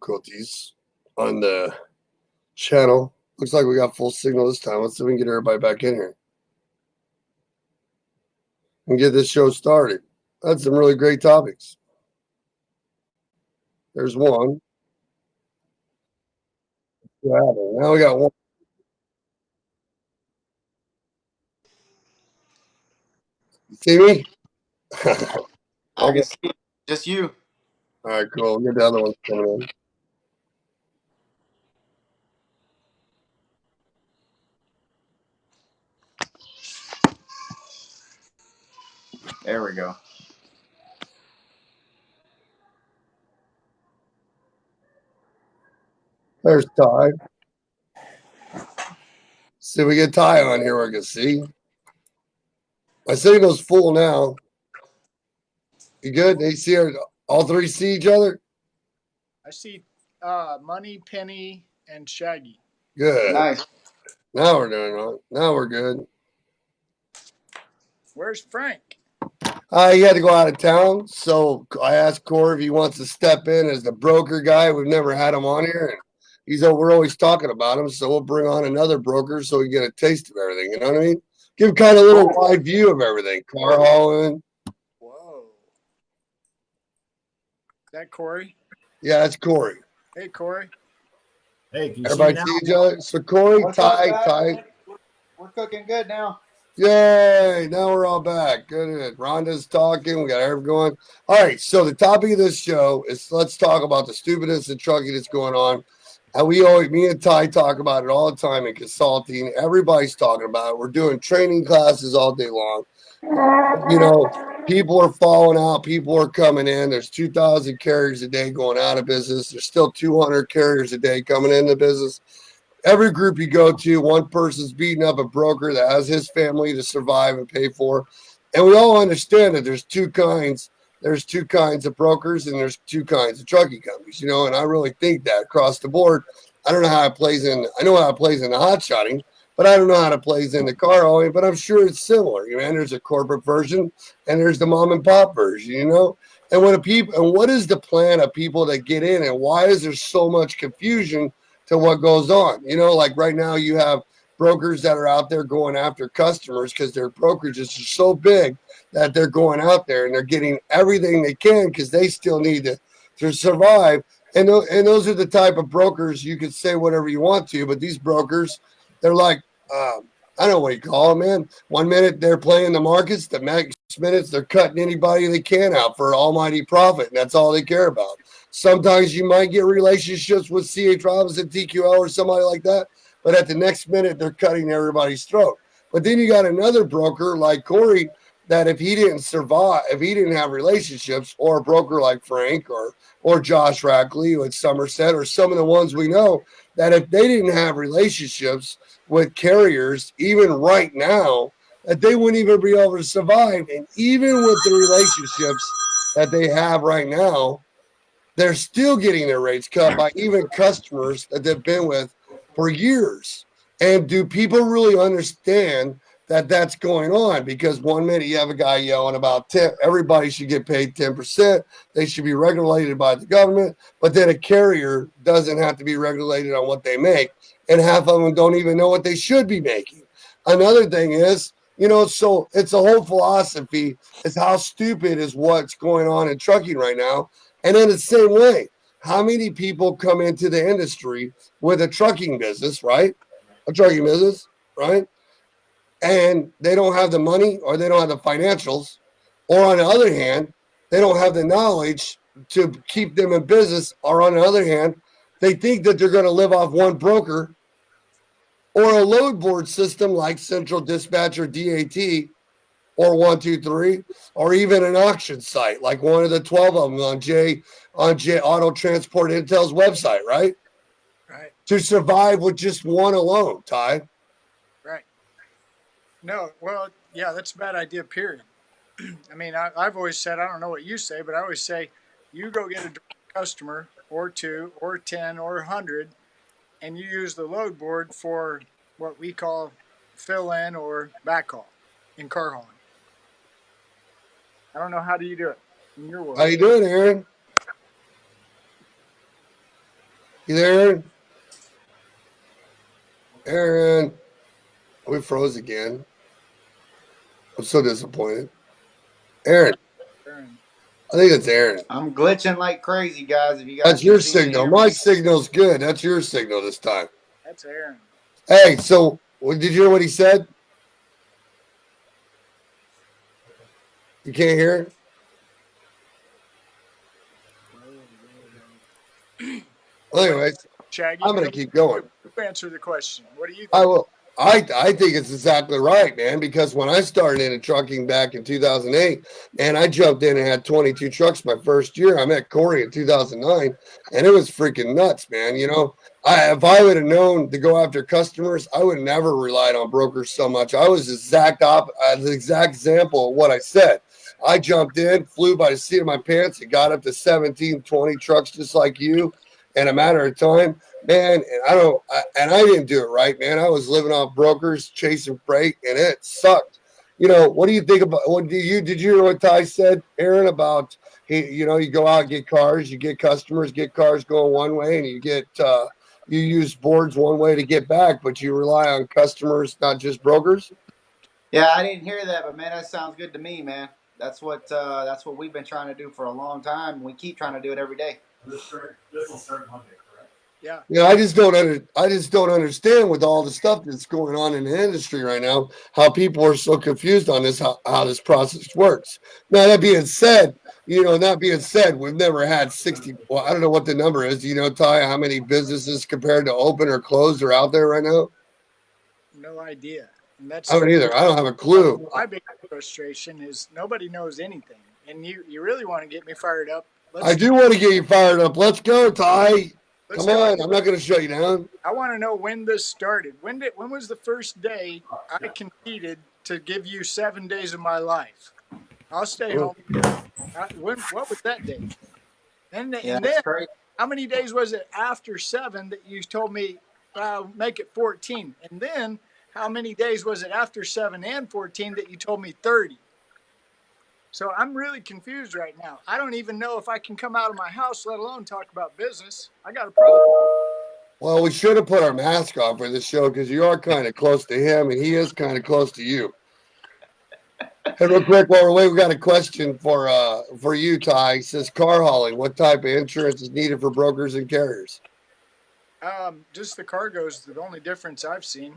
difficulties on the channel. Looks like we got full signal this time. Let's see if we can get everybody back in here and get this show started. That's some really great topics. There's one. Now we got one. You see me? I can see just you. All right, cool. We'll get the other ones coming in. There we go. There's Ty. See if we get Ty on here. We can see. My signal's full now. You good? They see all three see each other? I see Money, Penny, and Shaggy. Good. Nice. Now we're doing it. Now we're good. Where's Frank? He had to go out of town, so I asked Corey if he wants to step in as the broker guy. We've never had him on here, and we're always talking about him, so we'll bring on another broker so we get a taste of everything. You know what I mean? Give kind of a little wide view of everything. Car hauling. Whoa. Is that Corey? Yeah, that's Corey. Hey, Corey. Hey, can you Everybody see each other? So Corey, Ty. We're cooking good now. Yay! Now we're all back. Good. Rhonda's talking. We got everyone going. All right. So the topic of this show is let's talk about the stupidness and trucking that's going on. And me and Ty talk about it all the time in consulting. Everybody's talking about it. We're doing training classes all day long. People are falling out. People are coming in. There's 2,000 carriers a day going out of business. There's still 200 carriers a day coming into business. Every group you go to, one person's beating up a broker that has his family to survive and pay for. And we all understand that there's two kinds. There's two kinds of brokers and there's two kinds of trucking companies, and I really think that across the board. I don't know how it plays in. I know how it plays in the hot shotting, but I don't know how it plays in the car hauling, but I'm sure it's similar. There's a corporate version and there's the mom and pop version, And what is the plan of people that get in and why is there so much confusion to what goes on? Like right now you have brokers that are out there going after customers because their brokerages are so big that they're going out there and they're getting everything they can because they still need to survive. And those are the type of brokers you could say whatever you want to, but these brokers, they're like, I don't know what you call them, man. 1 minute they're playing the markets, the next minutes they're cutting anybody they can out for almighty profit, and that's all they care about. Sometimes you might get relationships with C.H. Robinson, TQL, or somebody like that, but at the next minute, they're cutting everybody's throat. But then you got another broker like Corey that if he didn't survive, if he didn't have relationships, or a broker like Frank or Josh Rackley at Somerset, or some of the ones we know, that if they didn't have relationships with carriers, even right now, that they wouldn't even be able to survive. And even with the relationships that they have right now, they're still getting their rates cut by even customers that they've been with for years. And do people really understand that that's going on? Because 1 minute you have a guy yelling about everybody should get paid 10%. They should be regulated by the government. But then a carrier doesn't have to be regulated on what they make. And half of them don't even know what they should be making. Another thing is, so it's a whole philosophy is how stupid is what's going on in trucking right now. And in the same way, how many people come into the industry with a trucking business, right? A trucking business, right? And they don't have the money or they don't have the financials. Or on the other hand, they don't have the knowledge to keep them in business. Or on the other hand, they think that they're going to live off one broker or a load board system like Central Dispatch or DAT or 123, or even an auction site like one of the 12 of them on J Auto Transport Intel's website, right? Right. To survive with just one alone, Ty. Right. No, well, yeah, that's a bad idea, period. I mean, I've always said, I don't know what you say, but I always say, you go get a customer or two or 10 or 100, and you use the load board for what we call fill in or backhaul in car hauling. I don't know, how do you do it in your world? How you doing, Aaron? You there, Aaron? Aaron, we froze again. I'm so disappointed. Aaron, Aaron. I think it's Aaron. I'm glitching like crazy, guys. If you guys That's can your see me and signal. hear My me. signal's good. That's your signal this time. That's Aaron. Hey, so did you hear what he said? You can't hear it? Well, anyways, Shaggy, I'm go going to keep going. answer the question. What do you I think? will. I think it's exactly right, man. Because when I started into trucking back in 2008, and I jumped in and had 22 trucks my first year. I met Corey in 2009, and it was freaking nuts, man. You know, if I would have known to go after customers, I would never relied on brokers so much. I was the exact example of what I said. I jumped in, flew by the seat of my pants, and got up to 17, 20 trucks just like you in a matter of time, man. And I didn't do it right, man. I was living off brokers, chasing freight, and it sucked. You know, what do you think about what did you hear what Ty said, Aaron, about you go out and get cars, you get customers, get cars going one way, and you use boards one way to get back, but you rely on customers, not just brokers. Yeah, I didn't hear that, but man, that sounds good to me, man. That's what we've been trying to do for a long time, and we keep trying to do it every day. This will start Monday, correct? Yeah. You know, I just don't understand with all the stuff that's going on in the industry right now, how people are so confused on this, how this process works. Now, that being said, we've never had 60. Well, I don't know what the number is. You know, Ty, how many businesses compared to open or closed are out there right now? No idea. And I don't either. I don't have a clue. my big frustration is nobody knows anything. And you really want to get me fired up. I do want to get you fired up. Let's go, Ty. Let's Come go. on. I'm not going to shut you down. I want to know when this started. When was the first day I conceded to give you 7 days of my life? I'll stay home. What was that day? Yeah, And that's then crazy. how many days was it after 7 that you told me make it 14? And then how many days was it after 7 and 14 that you told me 30? So I'm really confused right now. I don't even know if I can come out of my house, let alone talk about business. I got a problem. Well, we should have put our mask on for this show because you are kind of close to him and he is kind of close to you. Hey, real quick, while we're waiting, we got a question for you, Ty. It says car hauling. What type of insurance is needed for brokers and carriers? Just the cargo is the only difference I've seen,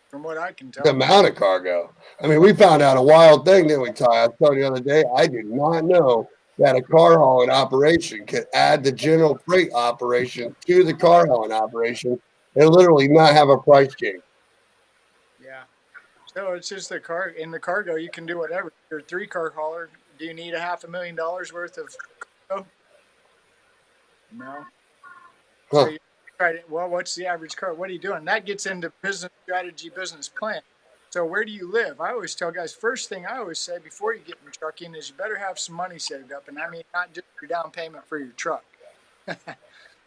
from what I can The tell. amount of cargo. I mean, we found out a wild thing, didn't we, Ty? I was telling you the other day, I did not know that a car hauling operation could add the general freight operation to the car hauling operation and literally not have a price change. Yeah. So it's just in the cargo. You can do whatever. You're a 3-car hauler. Do you need $500,000 worth of cargo? No. So Huh. you try to, well, what's the average car? What are you doing? That gets into business strategy, business plan. So where do you live? I always tell guys, first thing I always say before you get in trucking is you better have some money saved up. And I mean, not just your down payment for your truck,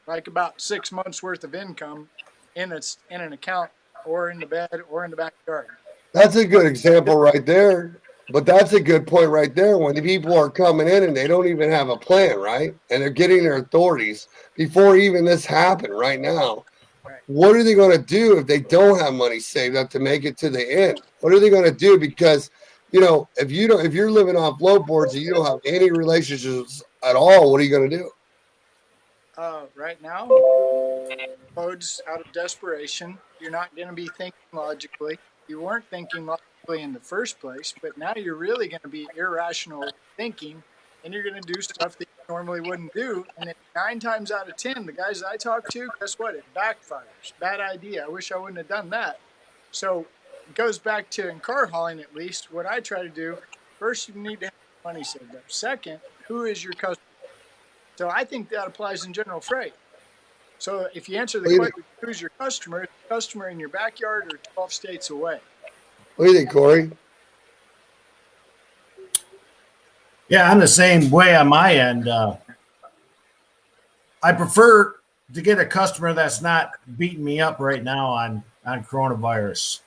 like about 6 months worth of income in an account or in the bed or in the backyard. That's a good example right there. But that's a good point right there. When the people are coming in and they don't even have a plan, right? And they're getting their authorities before even this happened right now. Right. What are they going to do if they don't have money saved up to make it to the end? What are they going to do? Because, if you're living off load boards and you don't have any relationships at all, what are you going to do? Right now, loads out of desperation. You're not going to be thinking logically. You weren't thinking logically in the first place, but now you're really going to be irrational thinking, and you're going to do stuff that you normally wouldn't do. And then 9 times out of 10, the guys I talk to, guess what? It backfires. Bad idea. I wish I wouldn't have done that. So it goes back to in car hauling, at least, what I try to do. First, you need to have money saved up. Second, who is your customer? So I think that applies in general freight. So if you answer the question, who's your customer? Is the customer in your backyard or 12 states away? What do you think, Corey? Yeah, I'm the same way on my end. I prefer to get a customer that's not beating me up right now on coronavirus.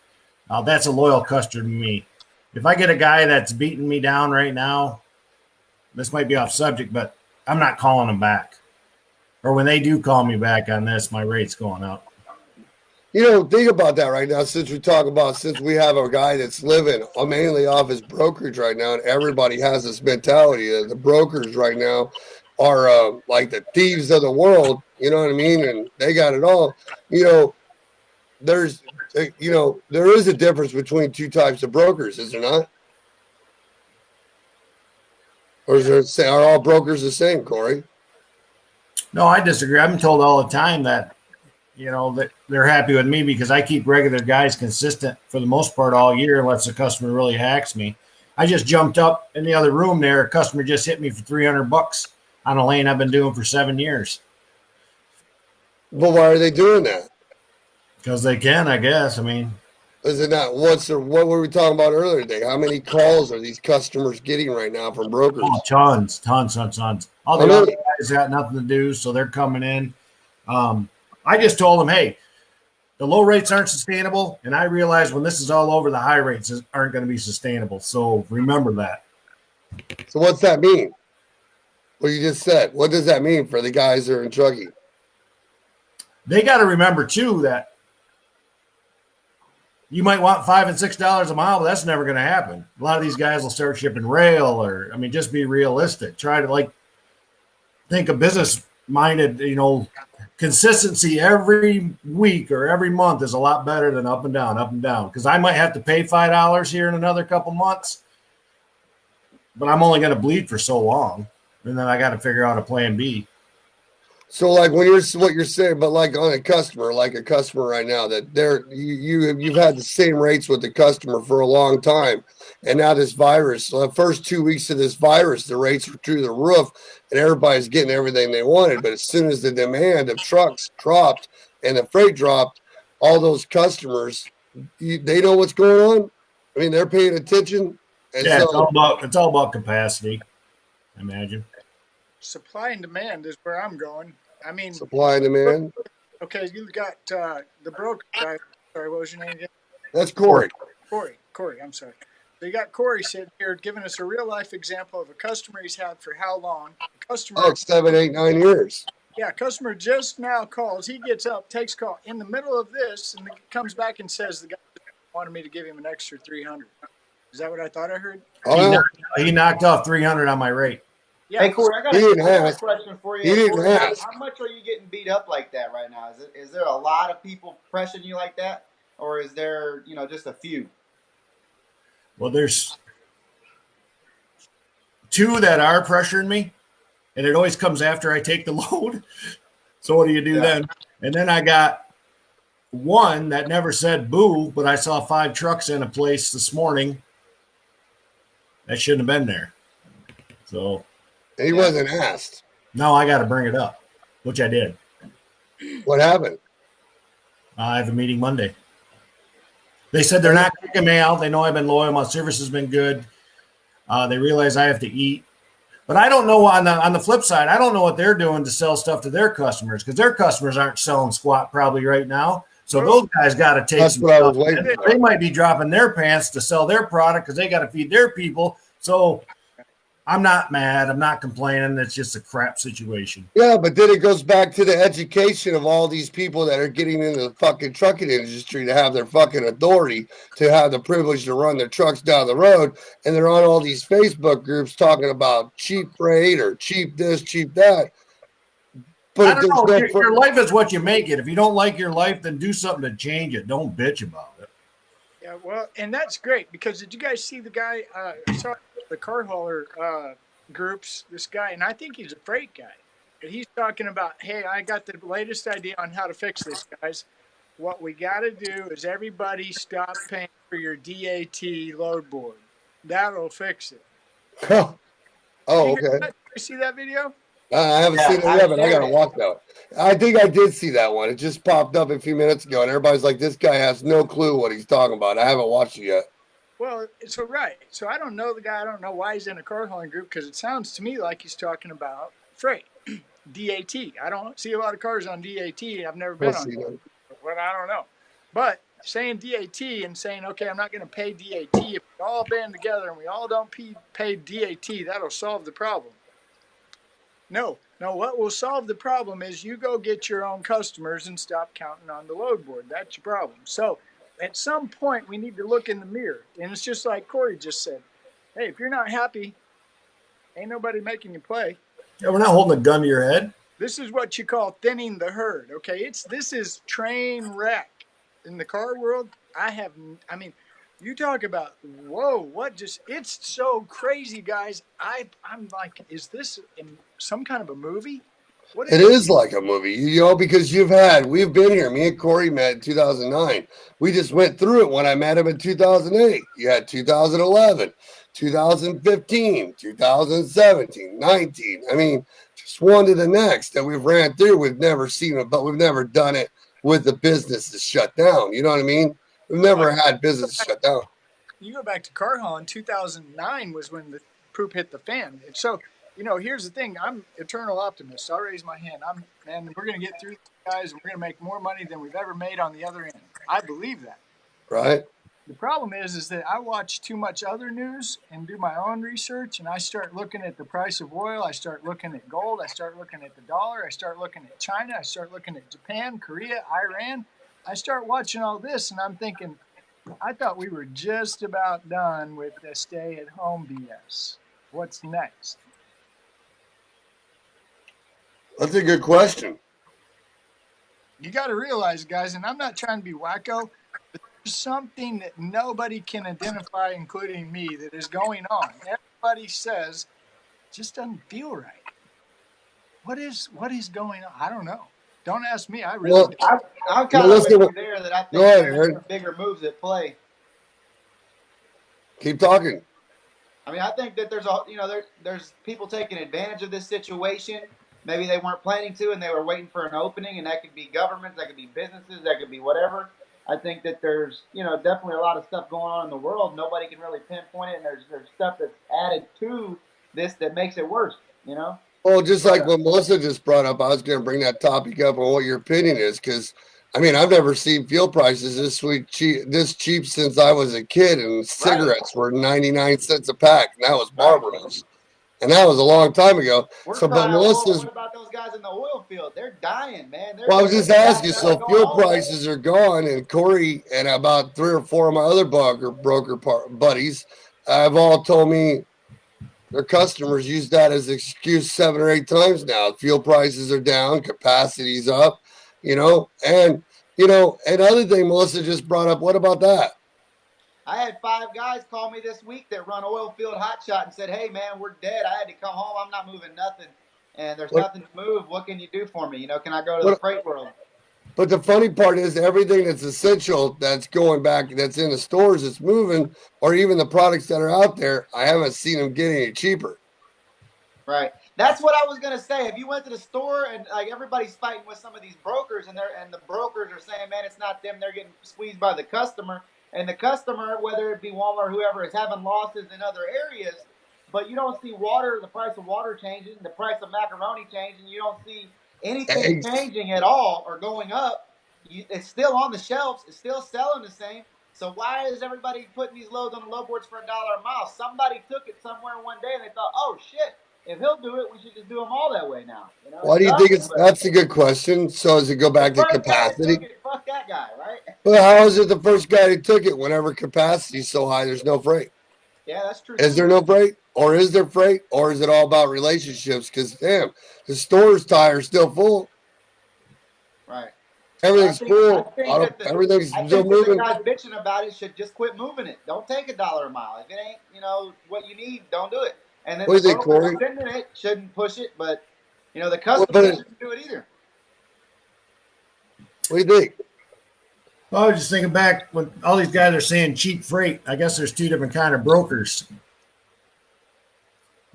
That's a loyal customer to me. If I get a guy that's beating me down right now, this might be off subject, but I'm not calling him back. or when they do call me back on this, my rate's going up. Think about that right now. Since we have a guy that's living mainly off his brokerage right now, and everybody has this mentality that the brokers right now are like the thieves of the world. You know what I mean? And they got it all. There's, there is a difference between two types of brokers, is there not? Or are all brokers the same, Corey? No, I disagree. I've been told all the time that that they're happy with me because I keep regular guys consistent for the most part all year unless the customer really hacks me. I just jumped up in the other room there. A customer just hit me for $300 on a lane I've been doing for 7 years. But why are they doing that? Because they can, I guess. I mean, is it not? What were we talking about earlier today? How many calls are these customers getting right now from brokers? oh, tons. All the other guys got nothing to do, so they're coming in. I just told them, hey, the low rates aren't sustainable, and I realize when this is all over, the high rates aren't going to be sustainable. So remember that. So what's that mean? What you just said. What does that mean for the guys that are in trucking? They got to remember too that you might want $5 and $6 a mile, but that's never going to happen. A lot of these guys will start shipping rail, or just be realistic. Try to think of business-minded. Consistency every week or every month is a lot better than up and down. Because I might have to pay $5 here in another couple months, but I'm only going to bleed for so long, and then I got to figure out a plan B. So what you're saying, but on a customer right now that you've had the same rates with the customer for a long time, and now this virus, the first 2 weeks of this virus, the rates were through the roof, and everybody's getting everything they wanted. But as soon as the demand of trucks dropped and the freight dropped, all those customers, they know what's going on. I mean, they're paying attention. And yeah, it's all about capacity, I imagine. Supply and demand is where I'm going. I mean, supply and demand. Okay, you got the broker guy. Sorry, what was your name again? That's Corey. Corey, I'm sorry. So you got Corey sitting here giving us a real life example of a customer he's had for how long? Oh, 7, 8, 9 years. Yeah, customer just now calls. He gets up, takes call in the middle of this, and comes back and says the guy wanted me to give him an extra 300. Is that what I thought I heard? Oh, he knocked off 300 on my rate. Yeah. Hey, Corey, I got a question for you. He didn't ask. How much are you getting beat up like that right now? Is there a lot of people pressuring you like that, or is there just a few? Well, there's 2 that are pressuring me, and it always comes after I take the load. So what do you do then? And then I got 1 that never said boo, but I saw 5 trucks in a place this morning that shouldn't have been there. So he wasn't asked. No, I got to bring it up, which I did. What happened? I have a meeting Monday. They said they're not kicking me out. They know I've been loyal. My service has been good. They realize I have to eat. But I don't know on the flip side, I don't know what they're doing to sell stuff to their customers because their customers aren't selling squat probably right now. So those guys got to take some stuff. They might be dropping their pants to sell their product because they got to feed their people. So I'm not mad. I'm not complaining. It's just a crap situation. Yeah, but then it goes back to the education of all these people that are getting into the fucking trucking industry to have their fucking authority, to have the privilege to run their trucks down the road. And they're on all these Facebook groups talking about cheap freight or cheap this, cheap that. But I don't know. Your life is what you make it. If you don't like your life, then do something to change it. Don't bitch about it. Yeah, well, and that's great because did you guys see the guy? I saw the car hauler groups, this guy, and I think he's a freight guy. But he's talking about, hey, I got the latest idea on how to fix this, guys. What we got to do is everybody stop paying for your DAT load board. That'll fix it. Oh, okay. Did you see that video? I haven't seen it yet, but I got to watch that. I think I did see that one. It just popped up a few minutes ago, and everybody's like, this guy has no clue what he's talking about. I haven't watched it yet. Well, so right. So I don't know the guy. I don't know why he's in a car hauling group because it sounds to me like he's talking about freight, DAT. I don't see a lot of cars on DAT. I've never been on it, but I don't know. But saying DAT and saying, okay, I'm not going to pay DAT. If we all band together and we all don't pay DAT, that'll solve the problem. No. What will solve the problem is you go get your own customers and stop counting on the load board. That's your problem. So at some point, we need to look in the mirror. And it's just like Corey just said. Hey, if you're not happy, ain't nobody making you play. Yeah, we're not holding a gun to your head. This is what you call thinning the herd. Okay, this is train wreck in the car world. I mean, you talk about whoa, what just it's so crazy, guys. I'm like, is this some kind of a movie? What is It it? is like a movie, you know, because we've been here. Me and Corey met in 2009. We just went through it when I met him in 2008. You had 2011, 2015, 2017, 19. I mean, just one to the next that we've ran through. We've never seen it, but we've never done it with the business that's shut down. You know what I mean? We've never had business shut down. You go back to car hauling. 2009 was when the poop hit the fan. And so, here's the thing. I'm eternal optimist. I'll raise my hand. We're going to get through this, guys, and we're going to make more money than we've ever made on the other end. I believe that. Right? The problem is that I watch too much other news and do my own research, and I start looking at the price of oil. I start looking at gold. I start looking at the dollar. I start looking at China. I start looking at Japan, Korea, Iran. I start watching all this, and I'm thinking, I thought we were just about done with the stay-at-home BS. What's next? That's a good question. You got to realize, guys, and I'm not trying to be wacko, but there's something that nobody can identify, including me, that is going on. Everybody says it just doesn't feel right. What is going on? I don't know. Don't ask me. I really Well, I'm kind of with you there that I go think ahead, there's Aaron. bigger moves at play. Keep talking. I mean, I think that there's people taking advantage of this situation. Maybe they weren't planning to, and they were waiting for an opening, and that could be governments, that could be businesses, that could be whatever. I think that there's definitely a lot of stuff going on in the world. Nobody can really pinpoint it, and there's stuff that's added to this that makes it worse. Well, just like what Melissa just brought up, I was going to bring that topic up on what your opinion is, because I mean, I've never seen fuel prices this cheap since I was a kid, and cigarettes were 99 cents a pack, and that was Marlboros, and that was a long time ago. But Melissa's. What about those guys in the oil field? They're dying, man. Well, I was just asking. So fuel prices are gone, and Corey and about 3 or 4 of my other broker buddies have all told me their customers use that as an excuse 7 or 8 times now. Fuel prices are down, capacity's up, and another thing Melissa just brought up. What about that? I had 5 guys call me this week that run oil field hotshot and said, "Hey man, we're dead. I had to come home. I'm not moving nothing, and there's nothing to move. What can you do for me? Can I go to the freight world?" But the funny part is everything that's essential that's going back, that's in the stores, that's moving, or even the products that are out there, I haven't seen them get any cheaper. Right. That's what I was gonna say. If you went to the store and like everybody's fighting with some of these brokers, and the brokers are saying, "Man, it's not them. They're getting squeezed by the customer." And the customer, whether it be Walmart or whoever, is having losses in other areas. But you don't see the price of water changing, the price of macaroni changing. You don't see anything changing at all or going up. It's still on the shelves. It's still selling the same. So why is everybody putting these loads on the load boards for $1 a mile? Somebody took it somewhere one day and they thought, "Oh shit, if he'll do it, we should just do them all that way now." Why do you think that's a good question? So does it go back to capacity? Fuck that guy, right? But how is it the first guy who took it whenever capacity is so high, there's no freight? Yeah, that's true. Is there no freight? Or is there freight? Or is it all about relationships? Because, damn, the store's tire's still full. Right. Everything's full. Everything's still moving. The guys bitching about it should just quit moving it. Don't take $1 a mile. If it ain't, what you need, don't do it. And then what the brokers sending it shouldn't push it, but, the customer shouldn't do it either. What do you think? Well, I was just thinking back when all these guys are saying cheap freight. I guess there's 2 different kind of brokers.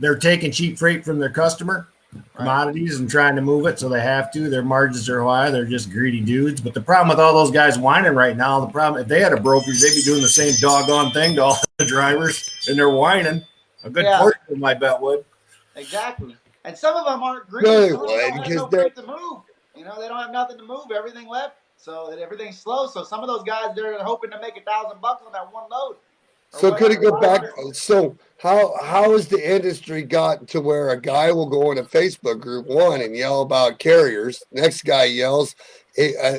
They're taking cheap freight from their customer, commodities, and trying to move it, so they have to. Their margins are high. They're just greedy dudes. But the problem with all those guys whining right now, the problem, if they had a brokerage, they'd be doing the same doggone thing to all the drivers, and they're whining. A good portion of them, I bet, would. Exactly. And some of them aren't greedy. They don't have no freight to move. They don't have nothing to move. Everything left. So everything's slow. So some of those guys, they're hoping to make $1,000 on that one load. So could it go back? So how has the industry gotten to where a guy will go in a Facebook group one and yell about carriers? Next guy yells.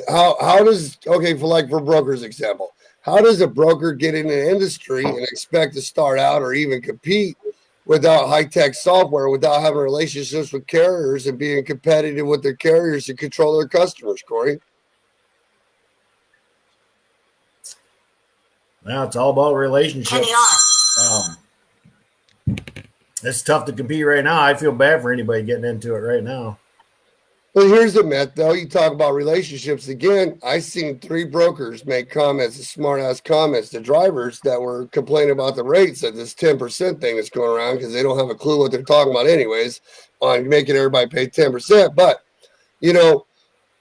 How does for brokers example? How does a broker get in an industry and expect to start out or even compete without high tech software, without having relationships with carriers and being competitive with their carriers to control their customers, Corey? Now it's all about relationships. It's tough to compete right now. I feel bad for anybody getting into it right now. Well, here's the myth, though. You talk about relationships again. I seen 3 brokers make comments, smart ass comments to drivers that were complaining about the rates of this 10% thing that's going around because they don't have a clue what they're talking about, anyways, on making everybody pay 10%. But, you know,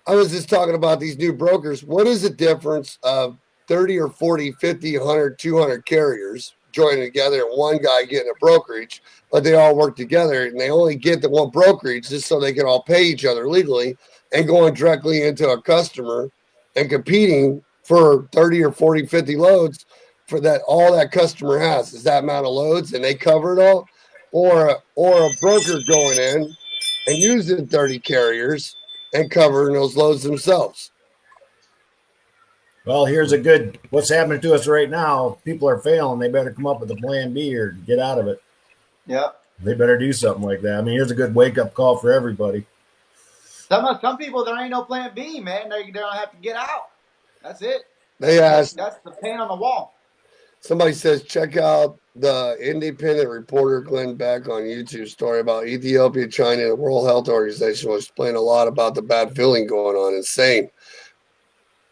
I was just talking about these new brokers. What is the difference of 30 or 40, 50, 100, 200 carriers joining together and one guy getting a brokerage, but they all work together and they only get the one brokerage just so they can all pay each other legally and going directly into a customer and competing for 30 or 40, 50 loads for that all that customer has is that amount of loads and they cover it all, or a broker going in and using 30 carriers and covering those loads themselves. Well, here's a good what's happening to us right now. People are failing. They better come up with a plan B or get out of it. Yeah. They better do something like that. I mean, here's a good wake up call for everybody. Some people, there ain't no plan B, man. They don't have to get out. That's it. That's the paint on the wall. Somebody says check out the independent reporter Glenn Beck on YouTube story about Ethiopia, China, and the World Health Organization was explaining a lot about the bad feeling going on. Insane.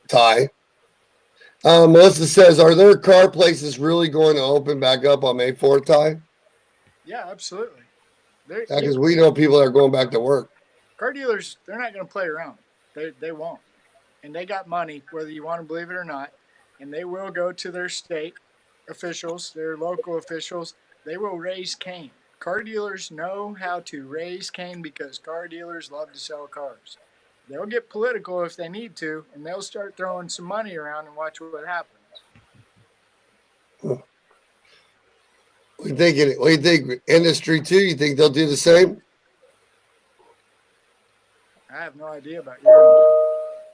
Ty. Melissa says, are there car places really going to open back up on May 4th, Ty? Yeah, absolutely. Because we know people that are going back to work. Car dealers, they're not going to play around. They won't. And they got money, whether you want to believe it or not. And they will go to their state officials, their local officials. They will raise cane. Car dealers know how to raise cane because car dealers love to sell cars. They'll get political if they need to, and they'll start throwing some money around and watch what happens. What do you think? Industry too? You think they'll do the same? I have no idea about your.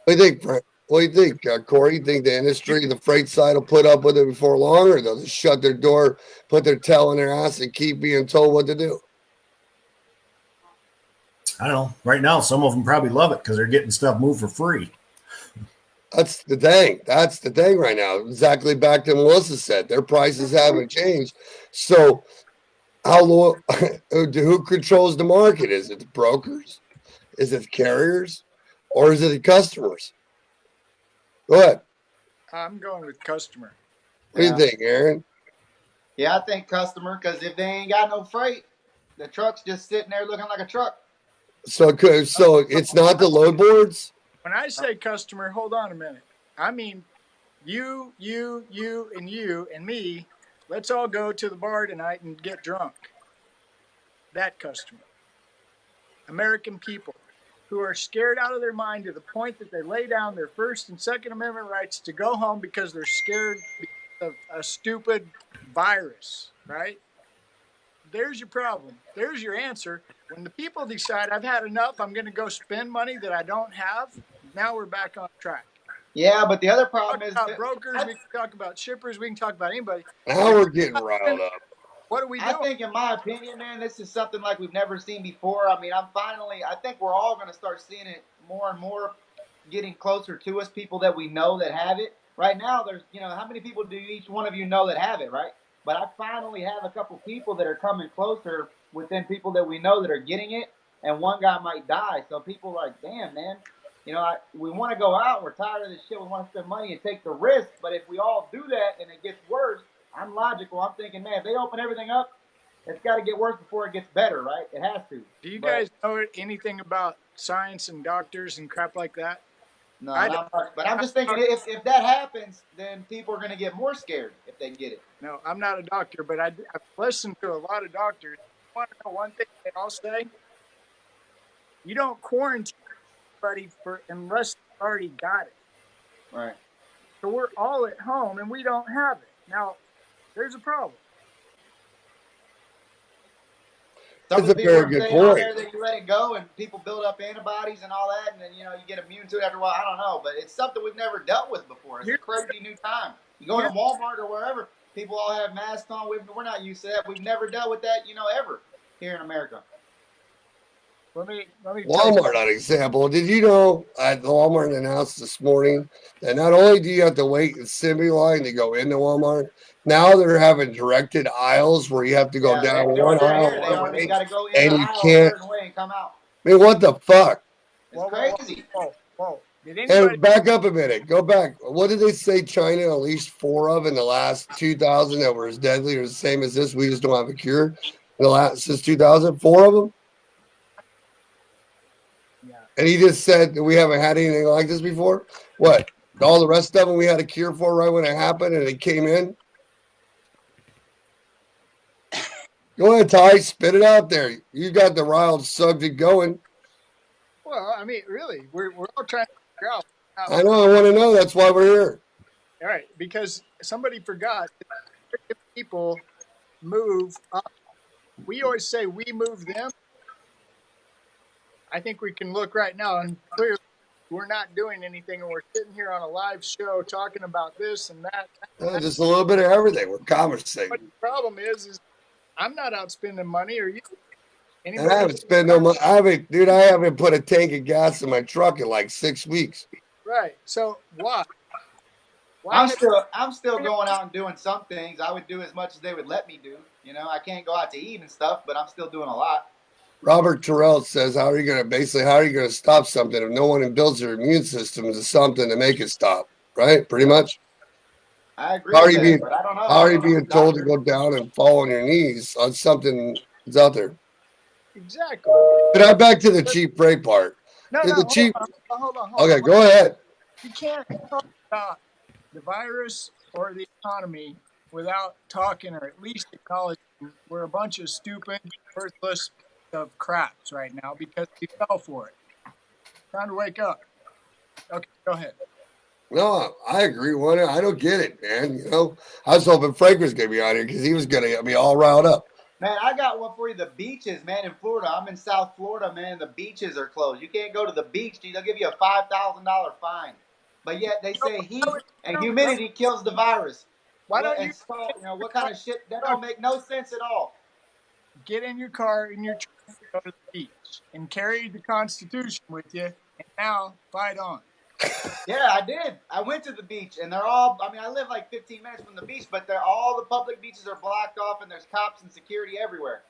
What do you think, Frank? What do you think, Corey? You think the industry, the freight side, will put up with it before long, or they'll just shut their door, put their tail in their ass, and keep being told what to do? I don't know. Right now, some of them probably love it because they're getting stuff moved for free. That's the thing. That's the thing right now. Exactly back to Melissa said. Their prices haven't changed. So, who controls the market? Is it the brokers? Is it the carriers? Or is it the customers? Go ahead. I'm going with customer. What do you think, Aaron? Yeah, I think customer, because if they ain't got no freight, the truck's just sitting there looking like a truck. So it's not the load boards? When I say customer, hold on a minute. I mean you, and me. Let's all go to the bar tonight and get drunk. That customer. American people who are scared out of their mind to the point that they lay down their First and Second Amendment rights to go home because they're scared of a stupid virus, right? There's your problem. There's your answer. When the people decide, I've had enough, I'm going to go spend money that I don't have, now we're back on track. Yeah, but the other problem is brokers, we can talk about shippers, we can talk about anybody. Now we're getting riled up. What are we doing? I think, in my opinion, man, this is something like we've never seen before. I mean, I think we're all going to start seeing it more and more getting closer to us, people that we know that have it. Right now, there's, how many people do each one of you know that have it, right? But I finally have a couple people that are coming closer within people that we know that are getting it, and one guy might die. So people are like, damn, man, we want to go out. We're tired of this shit. We want to spend money and take the risk. But if we all do that and it gets worse, I'm logical. I'm thinking, man, if they open everything up, it's got to get worse before it gets better, right? It has to. Do you guys know anything about science and doctors and crap like that? No, not much. But I'm just thinking, if that happens, then people are going to get more scared if they get it. No, I'm not a doctor, but I've listened to a lot of doctors. You want to know one thing they all say? You don't quarantine anybody unless they already got it. Right. So we're all at home and we don't have it. Now, there's a problem. Some That's of a the people very are good saying on point. there that you let it go and people build up antibodies and all that, and then you get immune to it after a while. I don't know, but it's something we've never dealt with before. It's a Here, crazy new time. You go here, into Walmart or wherever, people all have masks on. We're not used to that. We've never dealt with that, ever here in America. let me tell you. Walmart, an example. Did you know Walmart announced this morning that not only do you have to wait in assembly line to go into Walmart, now they're having directed aisles where you have to go Yeah, down they're doing one that aisle here. They one already way, got to go in the and you aisle a can't. certain way and come out. I mean, what the fuck? It's Whoa. crazy. Whoa. Did anybody? And back up a minute. Go back. What did they say China unleashed 4 of in the last 2,000 that were as deadly or the same as this? We just don't have a cure. In the last since 2000, 4 of them. Yeah. And he just said that we haven't had anything like this before. What? All the rest of them we had a cure for right when it happened and it came in. Go ahead, Ty. Spit it out there. You got the riled subject going. Well, I mean, really, we're all trying to figure out. I know. I want to know. That's why we're here. All right, because somebody forgot that people move up. We always say we move them. I think we can look right now and clearly we're not doing anything, and we're sitting here on a live show talking about this and that. Just a little bit of everything. We're But conversating. the problem is I'm not out spending money, or you. And I Anybody? haven't spent no money. I haven't put a tank of gas in my truck in like 6 weeks. Right. So why? Why I'm have still going out and doing some things. I would do as much as they would let me do. I can't go out to eat and stuff, but I'm still doing a lot. Robert Terrell says, how are you going to stop something if no one builds their immune system into something to make it stop? Right? Pretty much. I agree How are with you that, being, but I don't know. how are I'm you no being told to doctor. go down and fall on your knees on something that's out there? exactly? But I'm back to the cheap freight part. No, Did no. the cheap, Hold on. okay, go ahead. You can't talk about the virus or the economy without talking or at least acknowledging we're a bunch of stupid, worthless of craps right now because we fell for it. Time to wake up. Okay, go ahead. No, I agree. I don't get it, man. I was hoping Frank was going to be on here because he was going to get me all riled up. Man, I got one for you. The beaches, man, in Florida. I'm in South Florida, man. The beaches are closed. You can't go to the beach. They'll give you a $5,000 fine. But yet they say heat and humidity kills the virus. Why don't you And salt? What kind of shit? That don't make no sense at all. get in your car, in your truck, go to the beach, and carry the Constitution with you, and now fight on. Yeah, I did. I went to the beach, and they're all. I mean, I live like 15 minutes from the beach, but all the public beaches are blocked off, and there's cops and security everywhere.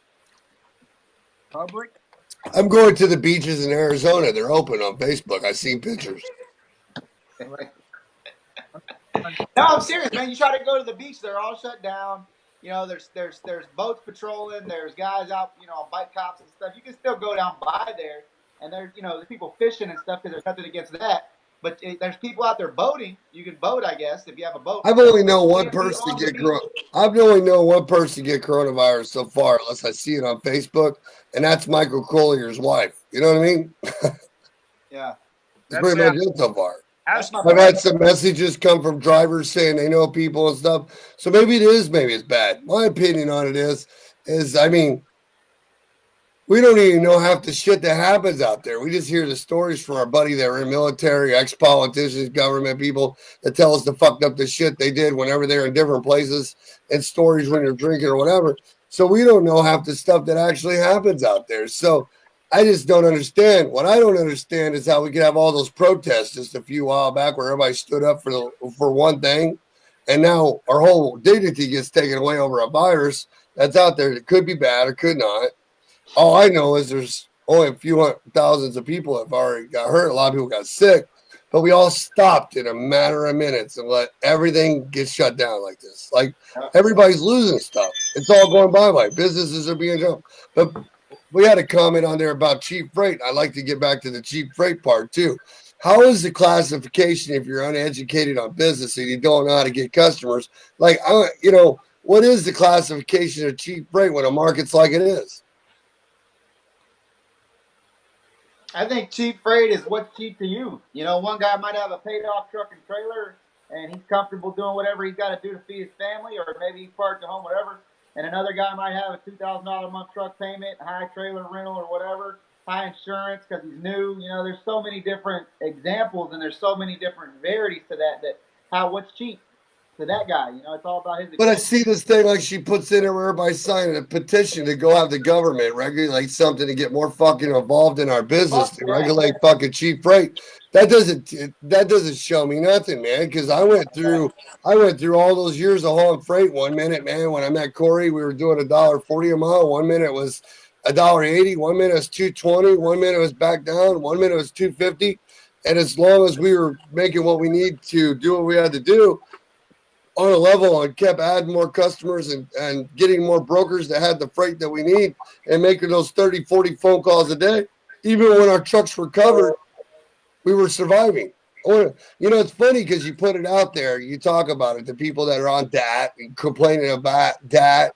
Public. I'm going to the beaches in Arizona. They're open on Facebook. I've seen pictures. No, I'm serious, man. You try to go to the beach, they're all shut down. There's boats patrolling. There's guys out, bike cops and stuff. You can still go down by there, and there's people fishing and stuff because there's nothing against that. But there's people out there boating. You can boat, I guess, if you have a boat. I've only But known you one can't be person on the get beach. I've only known one person get coronavirus so far, unless I see it on Facebook, and that's Michael Collier's wife. You know what I mean? Yeah, That's pretty much it so far. that's my I've point. had some messages come from drivers saying they know people and stuff. So maybe it's bad. My opinion on it is I mean, we don't even know half the shit that happens out there. We just hear the stories from our buddy that were in military, ex-politicians, government people that tell us the fucked up the shit they did whenever they're in different places and stories when they're drinking or whatever. So we don't know half the stuff that actually happens out there. So I just don't understand. What I don't understand is how we could have all those protests just a few while back where everybody stood up for one thing, and now our whole dignity gets taken away over a virus that's out there that could be bad or could not. All I know is there's only a few thousands of people have already got hurt. A lot of people got sick, but we all stopped in a matter of minutes and let everything get shut down like this. Like everybody's losing stuff. It's all going bye. Businesses are being jumped. But we had a comment on there about cheap freight. I'd like to get back to the cheap freight part too. How is the classification if you're uneducated on business and you don't know how to get customers? Like, what is the classification of cheap freight when a market's like it is? I think cheap freight is what's cheap to you. One guy might have a paid off truck and trailer, and he's comfortable doing whatever he's got to do to feed his family, or maybe he's parked at home, whatever. And another guy might have a $2,000 a month truck payment, high trailer rental or whatever, high insurance because he's new. You know, there's so many different examples, and there's so many different varieties to that. What's cheap to that guy? You know, it's all about his. But I see this thing like she puts in it where everybody's signing a petition to go have the government regulate something to get more fucking involved in our business to regulate fucking cheap freight. That doesn't show me nothing, man. Because I went through all those years of hauling freight. One minute, man, when I met Corey, we were doing $1.40 a mile. 1 minute was $1.80. 1 minute was $2.20. 1 minute was back down. 1 minute was $2.50. And as long as we were making what we need to do what we had to do on a level and kept adding more customers and getting more brokers that had the freight that we need and making those 30, 40 phone calls a day, even when our trucks were covered, we were surviving. You know, it's funny because you put it out there, you talk about it, the people that are on DAT and complaining about DAT,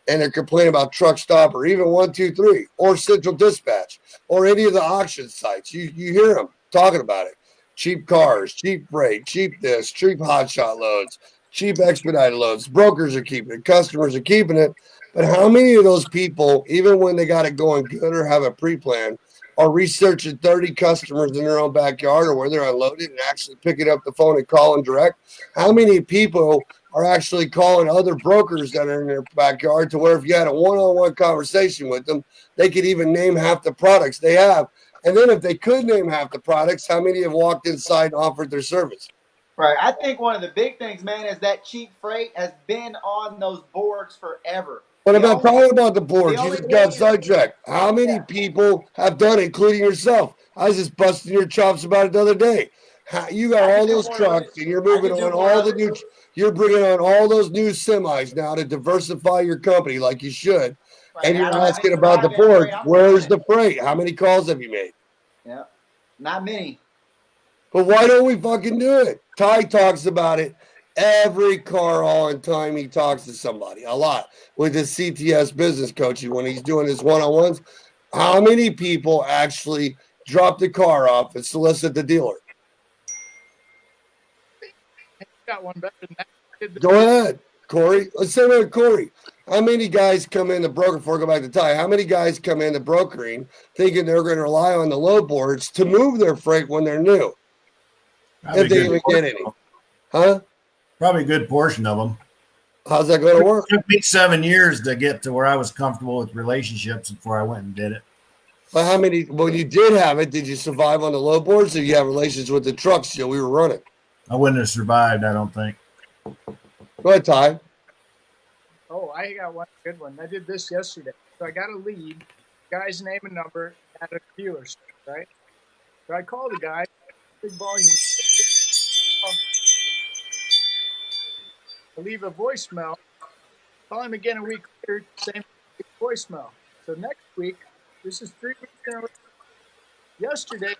and they're complaining about Truck Stop or even 123 or Central Dispatch or any of the auction sites. You hear them talking about it. Cheap cars, cheap freight, cheap this, cheap hotshot loads, cheap expedited loads. Brokers are keeping it, customers are keeping it. But how many of those people, even when they got it going good or have a pre-plan, are researching 30 customers in their own backyard or where they're unloaded and actually picking up the phone and calling direct? How many people are actually calling other brokers that are in their backyard to where if you had a one-on-one conversation with them, they could even name half the products they have? And then if they could name half the products, how many have walked inside and offered their service? Right. I think one of the big things, man, is that cheap freight has been on those boards forever. But I'm not talking about the boards. You just got sidetracked. How many people have done it, including yourself? I was just busting your chops about it the other day. You got all those trucks, and you're moving on all the new. You're bringing on all those new semis now to diversify your company, like you should. Right. And you're asking about the board. Where's the freight? How many calls have you made? Yeah, not many. But why don't we fucking do it? Ty talks about it every car hauling time he talks to somebody, a lot, with his CTS business coaching when he's doing his one-on-ones. How many people actually drop the car off and solicit the dealer? Got one better than that. Go ahead, Corey. Let's say with Corey. How many guys come in the broker, before I go back to Ty, how many guys come in the brokering thinking they're going to rely on the load boards to move their freight when they're new? Probably if they even get any. Huh? Probably a good portion of them. How's that going to work? It took me 7 years to get to where I was comfortable with relationships before I went and did it. But how many, when you did have it, did you survive on the low boards or you have relations with the trucks that we were running? I wouldn't have survived, I don't think. Go ahead, Ty. Oh, I got one good one. I did this yesterday. So I got a lead, guy's name and number at a dealership, right? So I called the guy, big volume. I leave a voicemail, call him again a week later, same voicemail. So next week, this is 3 weeks in a row. Yesterday,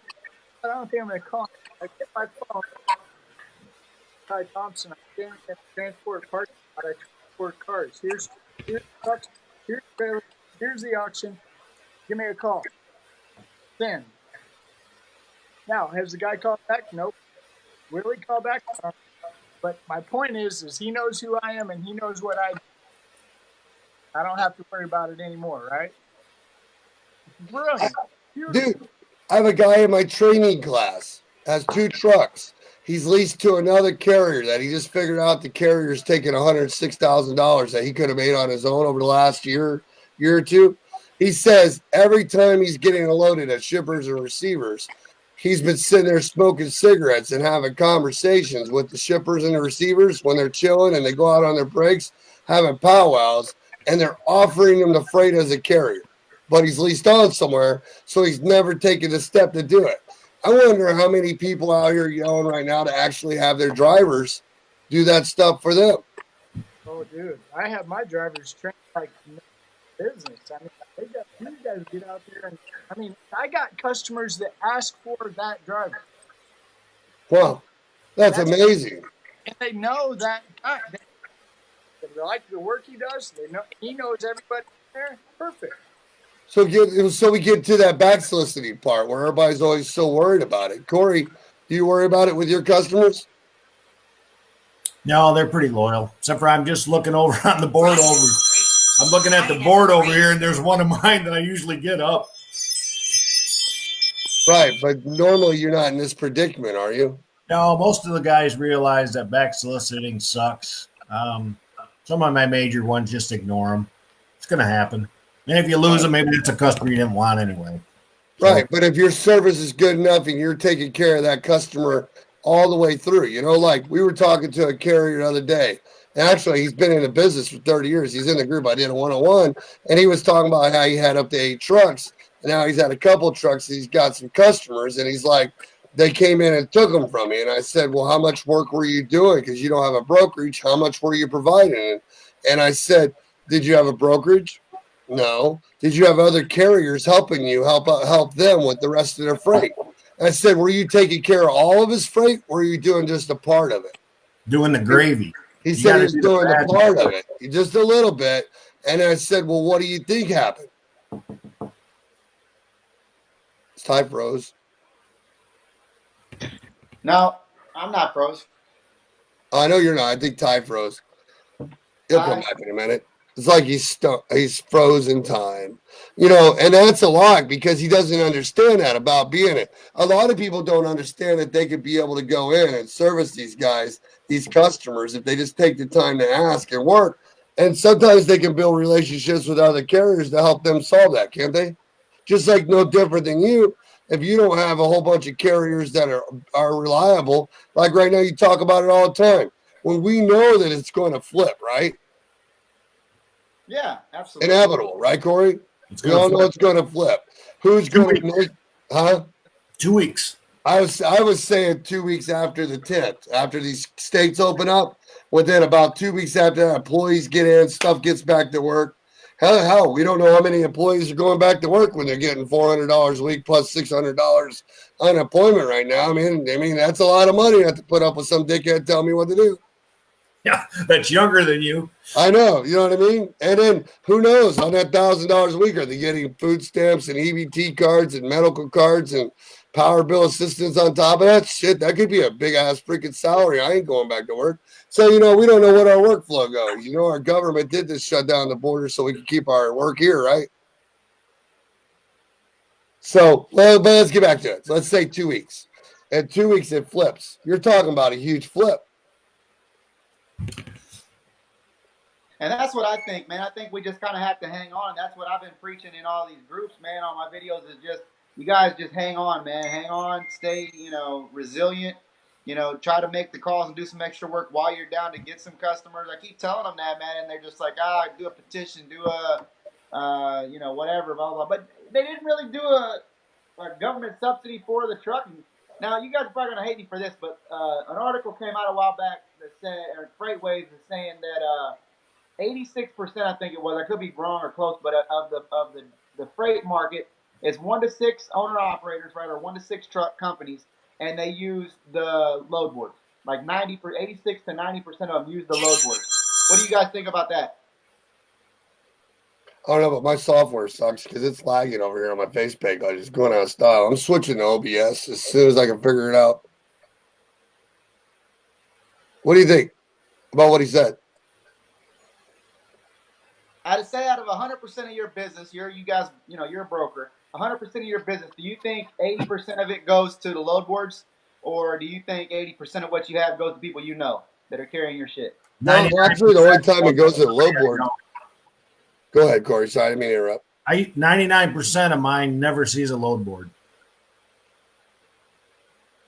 I don't think I'm going to call him. I get my phone. Ty Thompson, I can't transport parking lot. I transport cars. Here's trucks. Here's trailer. Here's the auction. Give me a call. Send. Now, has the guy called back? Nope. Will he call back? But my point is he knows who I am and he knows what I do. I don't have to worry about it anymore, right? Brilliant. Dude, I have a guy in my training class, has 2 trucks. He's leased to another carrier that he just figured out the carrier's taking $106,000 that he could have made on his own over the last year or two. He says every time he's getting loaded at shippers and receivers, he's been sitting there smoking cigarettes and having conversations with the shippers and the receivers when they're chilling and they go out on their breaks, having powwows, and they're offering him the freight as a carrier. But he's leased on somewhere, so he's never taken the step to do it. I wonder how many people out here yelling right now to actually have their drivers do that stuff for them. Oh, dude, I have my drivers trained like business. I mean, you guys get out there and, I mean, I got customers that ask for that driver. Wow, that's amazing. And they know that guy. They like the work he does. They know he knows everybody there. Perfect. So we get to that back soliciting part where everybody's always so worried about it. Corey, do you worry about it with your customers? No, they're pretty loyal. Except for I'm just looking over on the board over. I'm looking at the board over here, and there's one of mine that I usually get up. Right, but normally you're not in this predicament, are you? No, most of the guys realize that back soliciting sucks. Some of my major ones just ignore them. It's going to happen. And if you lose them, maybe it's a customer you didn't want anyway. So, Right, but if your service is good enough and you're taking care of that customer all the way through, like we were talking to a carrier the other day. And actually, he's been in the business for 30 years. He's in the group. I did a one-on-one, and he was talking about how he had up to 8 trucks. And now he's had a couple of trucks. He's got some customers, and he's like, they came in and took them from me. And I said, well, how much work were you doing? Because you don't have a brokerage. How much were you providing? And I said, did you have a brokerage? No. Did you have other carriers helping you help them with the rest of their freight? I said, were you taking care of all of his freight, or were you doing just a part of it? doing the gravy. He said he was doing a part of it, just a little bit. And I said, well, what do you think happened? It's Ty froze. No, I'm not froze. I know you're not. I think Ty froze. He'll come back in a minute. It's like he's frozen time, and that's a lot because he doesn't understand that about being it. A lot of people don't understand that they could be able to go in and service these guys, these customers, if they just take the time to ask and work. And sometimes they can build relationships with other carriers to help them solve that, can't they? Just like no different than you. If you don't have a whole bunch of carriers that are reliable, like right now, you talk about it all the time. When we know that it's going to flip, right? Yeah, absolutely. Inevitable, right, Corey? We all know it's going to flip. Who's going to make? Huh? 2 weeks. I was saying 2 weeks after the 10th, after these states open up. Within about 2 weeks after that, employees get in, stuff gets back to work. Hell, we don't know how many employees are going back to work when they're getting $400 a week plus $600 unemployment right now. I mean that's a lot of money. I have to put up with some dickhead telling me what to do. Yeah, that's younger than you. I know, you know what I mean? And then who knows, on that $1,000 a week, are they getting food stamps and EBT cards and medical cards and power bill assistance on top of that? Shit, that could be a big ass freaking salary. I ain't going back to work. So, we don't know what our workflow goes. Our government did this shut down the border so we could keep our work here, right? So, but let's get back to it. So let's say 2 weeks. In 2 weeks, it flips. You're talking about a huge flip. And that's what I think, man. I think we just kind of have to hang on. That's what I've been preaching in all these groups, man. On my videos is just, you guys just hang on, man. Hang on, stay, resilient. Try to make the calls and do some extra work while you're down to get some customers. I keep telling them that, man, and they're just like, do a petition, do a, whatever, blah, blah. But they didn't really do a government subsidy for the trucking. Now, you guys are probably going to hate me for this, but an article came out a while back that said, or FreightWaves is saying that 86%, I think it was. I could be wrong or close, but of the freight market is 1 to 6 owner operators, right, or 1 to 6 truck companies, and they use the load boards. Like 86 to 90% of them use the load boards. What do you guys think about that? I don't know, but my software sucks because it's lagging over here on my face page. I'm just going out of style. I'm switching to OBS as soon as I can figure it out. What do you think about what he said? I'd say out of 100% of your business, you're a broker. 100% of your business, do you think 80% of it goes to the load boards, or do you think 80% of what you have goes to people that are carrying your shit? No, actually, the only time it goes to the load board. Go ahead, Corey. Sorry, I didn't mean to interrupt. 99% of mine never sees a load board.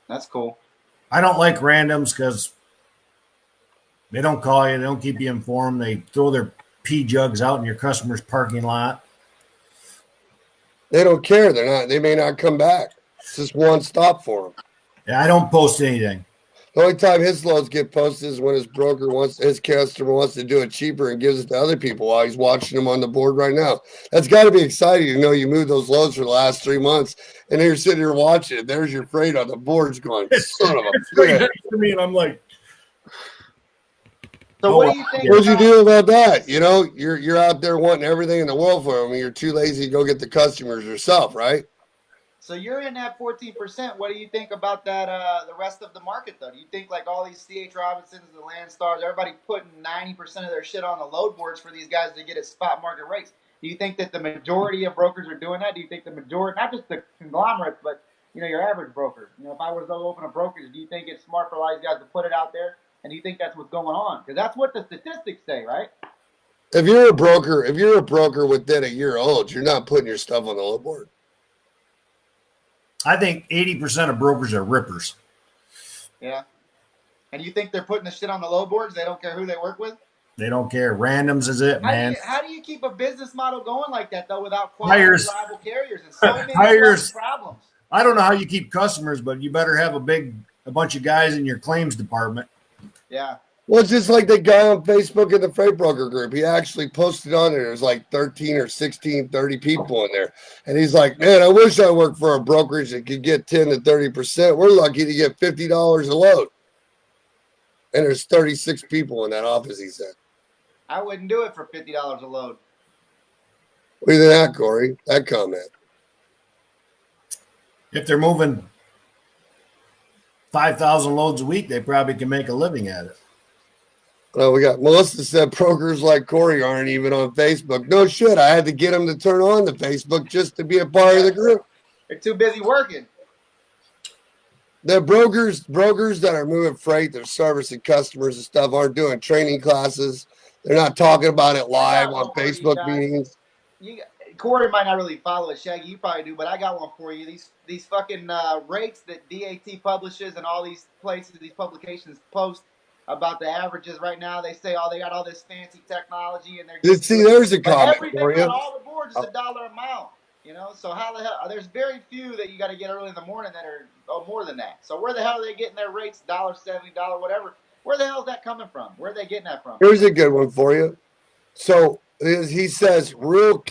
That's cool. I don't like randoms because they don't call you. They don't keep you informed. They throw their pee jugs out in your customer's parking lot. They don't care. They may not come back. It's just one stop for them. Yeah, I don't post anything. The only time his loads get posted is when his customer wants to do it cheaper and gives it to other people while he's watching them on the board right now. That's got to be exciting to know you moved those loads for the last 3 months, and you're sitting here watching it. There's your freight on the boards going, son of a bitch. Nice to me, and I'm like, so what do you think? What'd you do about that? You're out there wanting everything in the world for them, and you're too lazy to go get the customers yourself, right? So you're in that 14%. What do you think about that? The rest of the market, though, do you think like all these C.H. Robinsons, the Landstars, everybody putting 90% of their shit on the load boards for these guys to get at spot market rates? Do you think that the majority of brokers are doing that? Do you think the majority, not just the conglomerates, but your average broker? If I was to open a brokerage, do you think it's smart for a lot of these guys to put it out there? And do you think that's what's going on? Because that's what the statistics say, right? If you're a broker within a year old, you're not putting your stuff on the load board. I think 80% of brokers are rippers. Yeah. And you think they're putting the shit on the load boards? They don't care who they work with? They don't care. Randoms is it, man. How do you keep a business model going like that, though, without quality reliable carriers and so many problems? I don't know how you keep customers, but you better have a bunch of guys in your claims department. Yeah. Well, it's just like the guy on Facebook in the freight broker group. He actually posted on there. There's like 13 or 16, 30 people in there. And he's like, man, I wish I worked for a brokerage that could get 10 to 30%. We're lucky to get $50 a load. And there's 36 people in that office, he said. I wouldn't do it for $50 a load. What do you think of that, Corey? That comment. If they're moving 5,000 loads a week, they probably can make a living at it. Well, we got Melissa said brokers like Corey aren't even on Facebook. No shit. I had to get them to turn on the Facebook just to be a part of the group. They're too busy working. The brokers that are moving freight, they're servicing customers and stuff, aren't doing training classes. They're not talking about it live on Facebook meetings. Corey might not really follow it, Shaggy. You probably do, but I got one for you. These fucking rates that DAT publishes and all these places, these publications post about the averages right now. They say, they got all this fancy technology and they're see. There's a comment for you. On all the boards is $1 a mile. So how the hell? There's very few that you got to get early in the morning that are more than that. So where the hell are they getting their rates? $1.70, whatever. Where the hell is that coming from? Where are they getting that from? Here's a good one for you. So he says, here's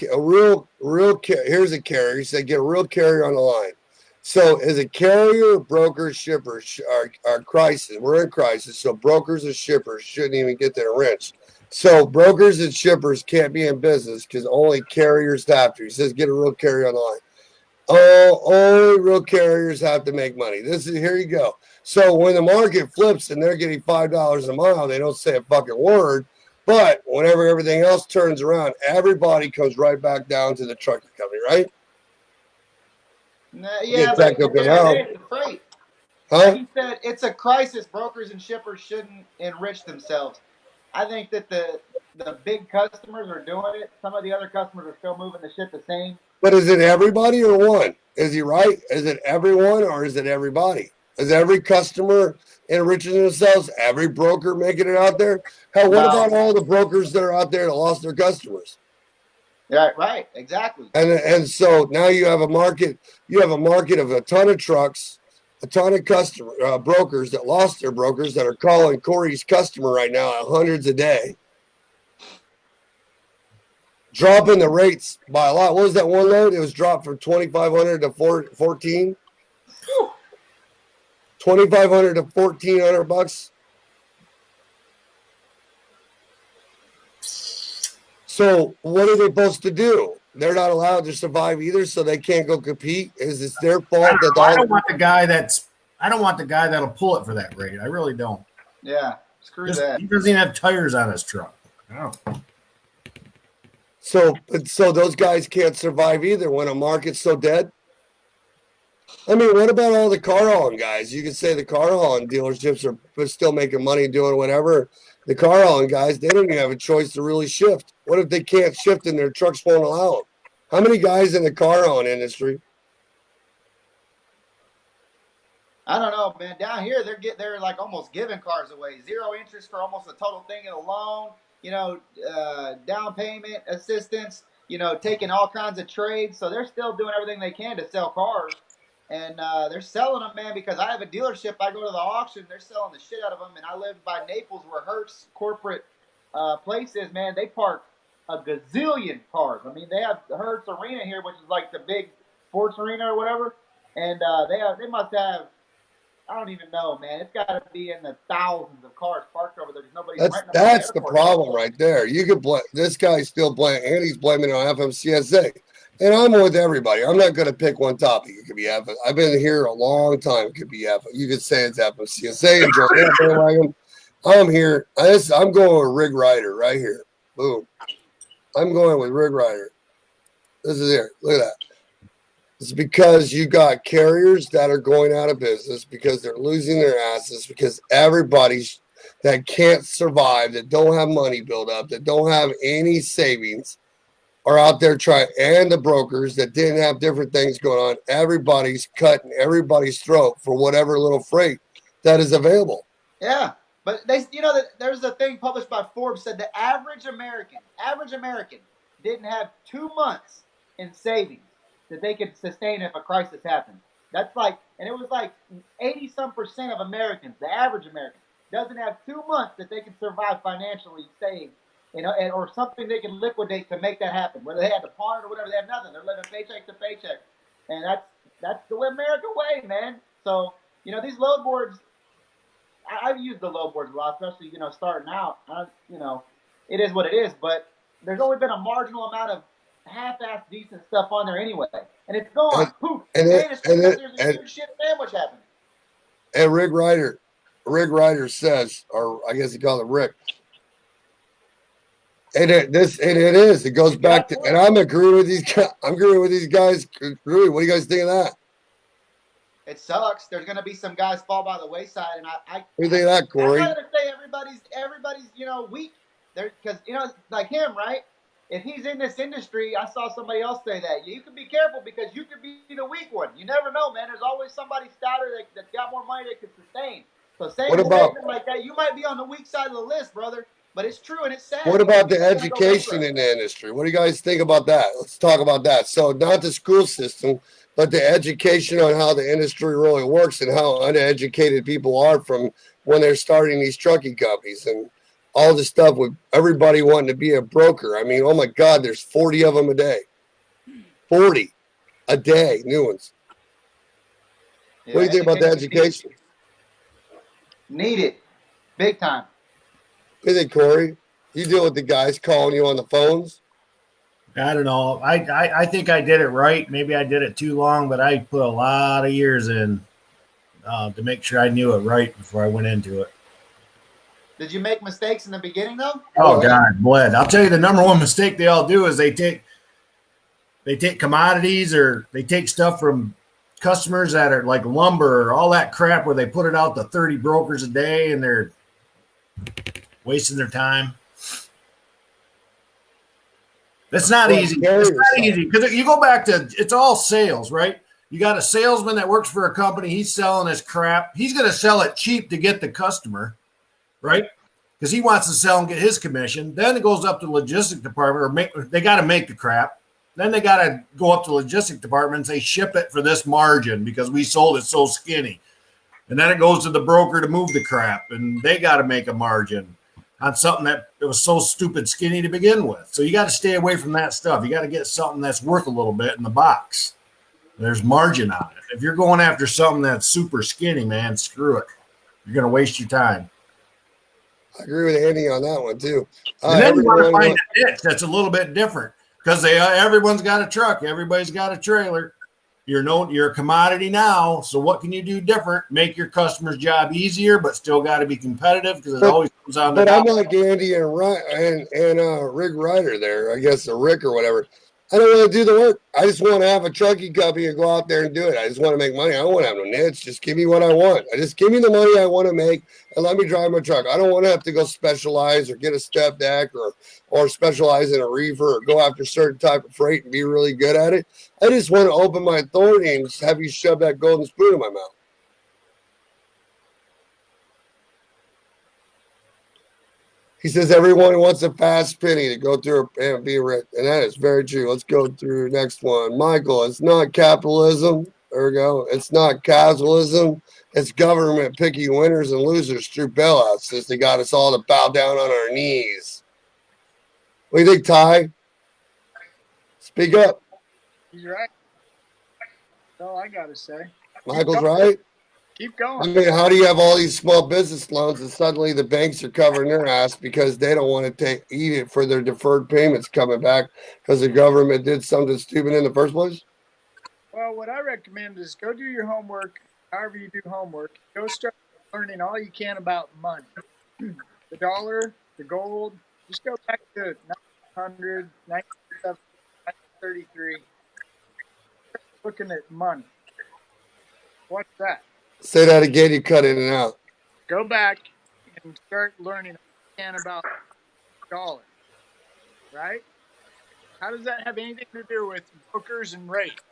a carrier. He said, get a real carrier on the line. So as a carrier, brokers, shippers are crisis. We're in crisis. So brokers and shippers shouldn't even get their wrench. So brokers and shippers can't be in business because only carriers have to. He says, get a real carrier on the line. Oh, only real carriers have to make money. Here you go. So when the market flips and they're getting $5 a mile, they don't say a fucking word. But whenever everything else turns around, everybody comes right back down to the trucking company, right? Yeah, but it's freight. Huh? He said it's a crisis. Brokers and shippers shouldn't enrich themselves. I think that the big customers are doing it. Some of the other customers are still moving the shit the same. But is it everybody or one? Is he right? Is it everyone or is it everybody? Is every customer enriching themselves? Every broker making it out there? Hell, what about all the brokers that are out there that lost their customers? Yeah, right, exactly. And so now you have a market. You have a market of a ton of trucks, a ton of customer brokers that lost their brokers that are calling Corey's customer right now at hundreds a day, dropping the rates by a lot. What was that one load? It was dropped from 2,500 to 14. 2,500 to 1,400 bucks. So what are they supposed to do? They're not allowed to survive either, so they can't go compete. Is it their fault that I don't want the guy that'll pull it for that rate. I really don't. Yeah, screw that. He doesn't even have tires on his truck. No. So those guys can't survive either when a market's so dead. I mean, what about all the car hauling guys? You could say the car hauling dealerships are still making money doing whatever. The car hauling guys, they don't even have a choice to really shift. What if they can't shift and their trucks won't allow them? How many guys in the car hauling industry? I don't know, man. Down here, they're like almost giving cars away. 0 interest for almost the total thing in a loan. Down payment assistance. Taking all kinds of trades. So they're still doing everything they can to sell cars. And they're selling them, man, because I have a dealership. I go to the auction. They're selling the shit out of them. And I live by Naples where Hertz corporate place is, man. They park a gazillion cars. I mean, they have the Hertz Arena here, which is like the big sports arena or whatever. And they must have, I don't even know, man. It's got to be in the thousands of cars parked over there. There's nobody. That's the problem right there. You could blame this guy's still blaming, and he's blaming it on FMCSA. And I'm with everybody. I'm not going to pick one topic. It could be I've been here a long time. It could be you could say it's FMC. Say enjoy. I'm here. I'm going with Rig Rider right here. Boom. I'm going with Rig Rider. This is it. Look at that. It's because you got carriers that are going out of business because they're losing their asses because everybody's that can't survive, that don't have money built up, that don't have any savings are out there trying, and the brokers that didn't have different things going on. Everybody's cutting everybody's throat for whatever little freight that is available. Yeah. But there's a thing published by Forbes said the average American didn't have 2 months in savings that they could sustain if a crisis happened. That's like, and it was like 80% of Americans, the average American, doesn't have 2 months that they can survive financially, save, or something they can liquidate to make that happen. Whether they had to pawn it or whatever, they have nothing. They're living paycheck to paycheck, and that's the American way, man. So these load boards, I've used the load boards a lot, especially starting out. It is what it is, but there's only been a marginal amount of half-ass decent stuff on there anyway, and it's gone. Poof. And There's a huge shit sandwich happening. And Rig Rider says, or I guess he called it Rick. And it is. It goes back to, and I'm agreeing with these guys. I'm agreeing with these guys. Really, what do you guys think of that? It sucks. There's going to be some guys fall by the wayside, and what do you think of that, Corey? I'm not going to say everybody's weak. Because like him, right? If he's in this industry, I saw somebody else say that you can be careful because you could be the weak one. You never know, man. There's always somebody stouter that's got more money that can sustain. So saying a statement like that, you might be on the weak side of the list, brother. But it's true and it's sad. What about the education in the industry? What do you guys think about that? Let's talk about that. So not the school system, but the education on how the industry really works and how uneducated people are from when they're starting these trucking companies and all the stuff with everybody wanting to be a broker. I mean, oh my God, there's 40 of them a day. 40 a day, new ones. Yeah, what do you think about the education? Needed. Big time. What do you think, Corey? You deal with the guys calling you on the phones? I don't know. I think I did it right. Maybe I did it too long, but I put a lot of years in to make sure I knew it right before I went into it. Did you make mistakes in the beginning, though? Oh, God, bled. I'll tell you the number one mistake they all do is they take commodities or they take stuff from customers that are like lumber or all that crap where they put it out to 30 brokers a day and they're wasting their time. It's not easy. It's not easy because you go back to it's all sales, right? You got a salesman that works for a company. He's selling his crap. He's going to sell it cheap to get the customer, right? Because he wants to sell and get his commission. Then it goes up to the logistics department, or they got to make the crap. Then they got to go up to the logistics department and say, ship it for this margin because we sold it so skinny. And then it goes to the broker to move the crap, and they got to make a margin on something that it was so stupid skinny to begin with. So you got to stay away from that stuff. You got to get something that's worth a little bit in the box. There's margin on it. If you're going after something that's super skinny, man, screw it. You're going to waste your time. I agree with Andy on that one too. And then you want to find a niche that's a little bit different because everyone's got a truck, everybody's got a trailer. You're a commodity now, so what can you do different? Make your customer's job easier, but still got to be competitive because it always comes on. But I'm like Andy and Rick Ryder there, I guess a Rick or whatever. I don't want to do the work. I just want to have a trucking company and go out there and do it. I just want to make money. I don't want to have no niche. Just give me what I want. Just give me the money I want to make and let me drive my truck. I don't want to have to go specialize or get a step deck or specialize in a reefer or go after a certain type of freight and be really good at it. I just want to open my authority and just have you shove that golden spoon in my mouth. He says everyone wants a fast penny to go through and be rich. And that is very true. Let's go through the next one. Michael, it's not capitalism. There we go. It's not capitalism. It's government picking winners and losers through bailouts since they got us all to bow down on our knees. What do you think, Ty? Speak up. He's right. That's all I got to say. Michael's right. Keep I going. mean, how do you have all these small business loans and suddenly the banks are covering their ass because they don't want to eat it for their deferred payments coming back because the government did something stupid in the first place? Well, what I recommend is go do your homework, however you do homework. Go start learning all you can about money. The dollar, the gold. Just go back to 1900, 1933, looking at money. What's that? Say that again, you cut in and out. Go back and start learning all you can about dollar, right? How does that have anything to do with brokers and rates?